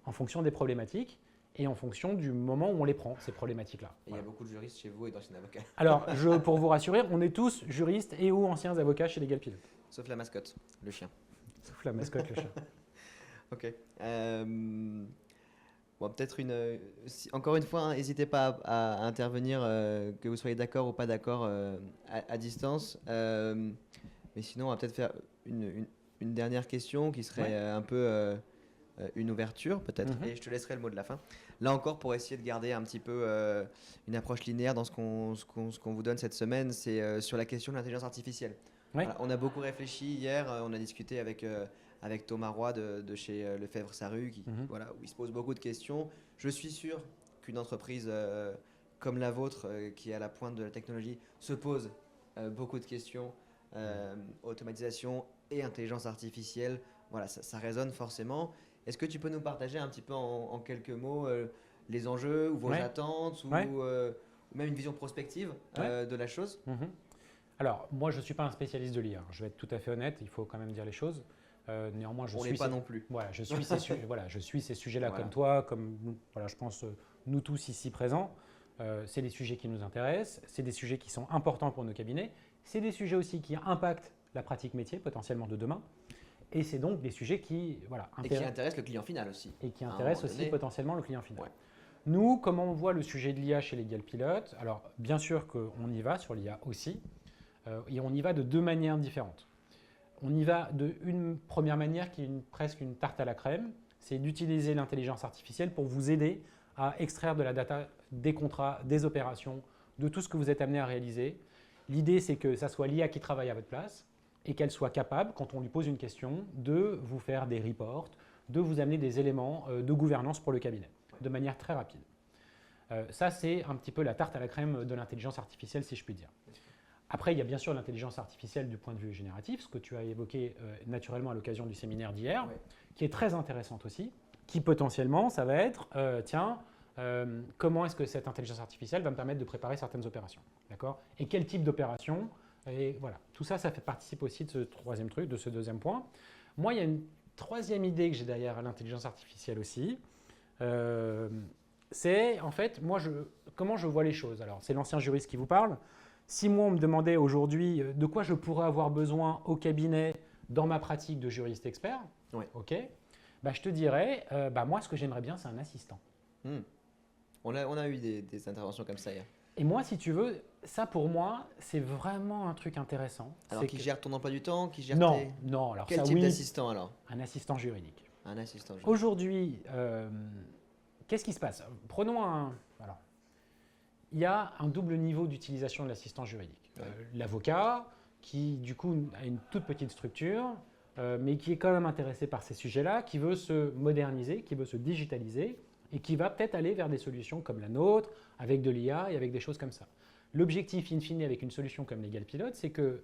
en fonction des problématiques et en fonction du moment où on les prend, ces problématiques-là. Et il y a beaucoup de juristes chez vous et d'anciens avocats. Alors, pour vous rassurer, on est tous juristes et ou anciens avocats chez Legal Pilot. Sauf la mascotte, le chien. Sauf la mascotte, le chien. Ok. Bon, peut-être encore une fois, n'hésitez pas à intervenir, que vous soyez d'accord ou pas d'accord à distance. Mais sinon, on va peut-être faire une dernière question qui serait un peu une ouverture peut-être. Et je te laisserai le mot de la fin. Là encore, pour essayer de garder un petit peu une approche linéaire dans ce qu'on vous donne cette semaine, c'est sur la question de l'intelligence artificielle. Voilà, on a beaucoup réfléchi hier, on a discuté avec Thomas Roy de chez Lefebvre-Sarru, où il se pose beaucoup de questions. Je suis sûr qu'une entreprise comme la vôtre, qui est à la pointe de la technologie, se pose beaucoup de questions. Automatisation et intelligence artificielle, voilà, ça résonne forcément. Est-ce que tu peux nous partager un petit peu en quelques mots les enjeux ou vos attentes ou même une vision prospective de la chose? Alors, moi, je ne suis pas un spécialiste de l'IA. Je vais être tout à fait honnête, il faut quand même dire les choses. Néanmoins, on n'est pas non plus. Voilà, je suis ces sujets-là comme toi, comme je pense nous tous ici présents. C'est des sujets qui nous intéressent, c'est des sujets qui sont importants pour nos cabinets, c'est des sujets aussi qui impactent la pratique métier potentiellement de demain. Et c'est donc des sujets qui intéressent le client final aussi. Et qui intéressent aussi potentiellement le client final. Nous, comment on voit le sujet de l'IA chez Legal Pilote? Alors, bien sûr qu'on y va sur l'IA aussi, et on y va de deux manières différentes. On y va d'une première manière qui est presque une tarte à la crème, c'est d'utiliser l'intelligence artificielle pour vous aider à extraire de la data des contrats, des opérations, de tout ce que vous êtes amené à réaliser. L'idée, c'est que ça soit l'IA qui travaille à votre place et qu'elle soit capable, quand on lui pose une question, de vous faire des reports, de vous amener des éléments de gouvernance pour le cabinet, de manière très rapide. Ça, c'est un petit peu la tarte à la crème de l'intelligence artificielle, si je puis dire. Après, il y a bien sûr l'intelligence artificielle du point de vue génératif, ce que tu as évoqué naturellement à l'occasion du séminaire d'hier, qui est très intéressante aussi, qui potentiellement, ça va être, comment est-ce que cette intelligence artificielle va me permettre de préparer certaines opérations, d'accord? Et quel type d'opération? Et voilà, tout ça, ça fait participe aussi de ce troisième truc, de ce deuxième point. Moi, il y a une troisième idée que j'ai derrière l'intelligence artificielle aussi. C'est en fait, moi, comment je vois les choses. Alors, c'est l'ancien juriste qui vous parle. Si moi, on me demandait aujourd'hui de quoi je pourrais avoir besoin au cabinet dans ma pratique de juriste expert, ok, bah, je te dirais, moi, ce que j'aimerais bien, c'est un assistant. On a eu des interventions comme ça hier. Et moi, si tu veux, ça pour moi, c'est vraiment un truc intéressant. Alors, qui gère ton emploi du temps, qui gère Non, alors Quel ça, type oui, d'assistant alors? un assistant juridique. Un assistant juridique. Aujourd'hui, qu'est-ce qui se passe? Prenons alors, il y a un double niveau d'utilisation de l'assistant juridique. L'avocat, qui du coup a une toute petite structure, mais qui est quand même intéressé par ces sujets-là, qui veut se moderniser, qui veut se digitaliser, et qui va peut-être aller vers des solutions comme la nôtre, avec de l'IA et avec des choses comme ça. L'objectif, in fine, avec une solution comme Legal Pilote, c'est que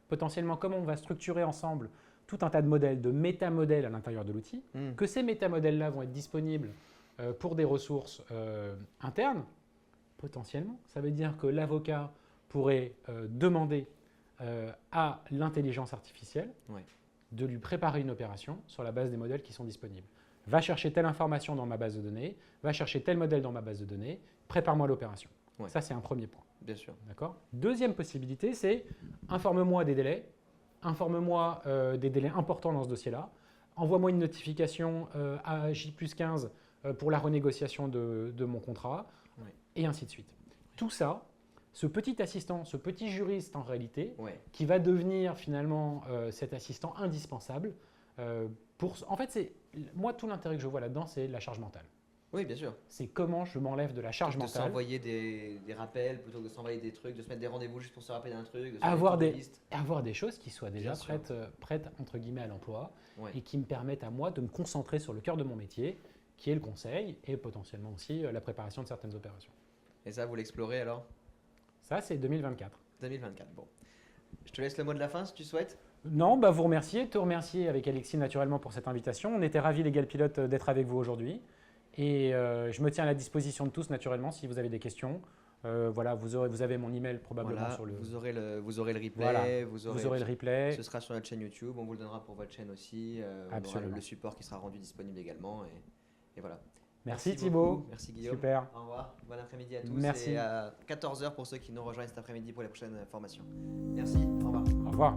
potentiellement, comme on va structurer ensemble tout un tas de modèles, de métamodèles à l'intérieur de l'outil, que ces métamodèles-là vont être disponibles pour des ressources internes, potentiellement. Ça veut dire que l'avocat pourrait demander à l'intelligence artificielle de lui préparer une opération sur la base des modèles qui sont disponibles. Va chercher telle information dans ma base de données, va chercher tel modèle dans ma base de données, prépare-moi l'opération. Ça, c'est un premier point. Bien sûr. D'accord. Deuxième possibilité, c'est informe-moi des délais, informe-moi des délais importants dans ce dossier-là, envoie-moi une notification à J+15 pour la renégociation de mon contrat, et ainsi de suite. Tout ça, ce petit assistant, ce petit juriste en réalité, qui va devenir finalement cet assistant indispensable, en fait, moi, tout l'intérêt que je vois là-dedans, c'est la charge mentale. Oui, bien sûr. C'est comment je m'enlève de la charge mentale. De s'envoyer des rappels plutôt que de s'envoyer des trucs, de se mettre des rendez-vous juste pour se rappeler d'un truc. Avoir des choses qui soient déjà prêtes entre guillemets à l'emploi et qui me permettent à moi de me concentrer sur le cœur de mon métier, qui est le conseil et potentiellement aussi la préparation de certaines opérations. Et ça, vous l'explorez alors? Ça, c'est 2024. 2024, bon. Je te laisse le mot de la fin si tu souhaites. Non, vous remercier, te remercier avec Alexis naturellement pour cette invitation. On était ravis, Legal Pilote, d'être avec vous aujourd'hui. Et je me tiens à la disposition de tous naturellement si vous avez des questions. Voilà, vous avez mon email probablement sur le… Vous aurez le replay. Voilà, vous aurez le replay. Ce sera sur notre chaîne YouTube, on vous le donnera pour votre chaîne aussi. On aura le support qui sera rendu disponible également. Et voilà. Merci Thibaut. Beaucoup. Merci Guillaume. Super. Au revoir. Bon après-midi à tous. Merci. Et à 14 h pour ceux qui nous rejoignent cet après-midi pour les prochaines formations. Merci. Au revoir. Au revoir.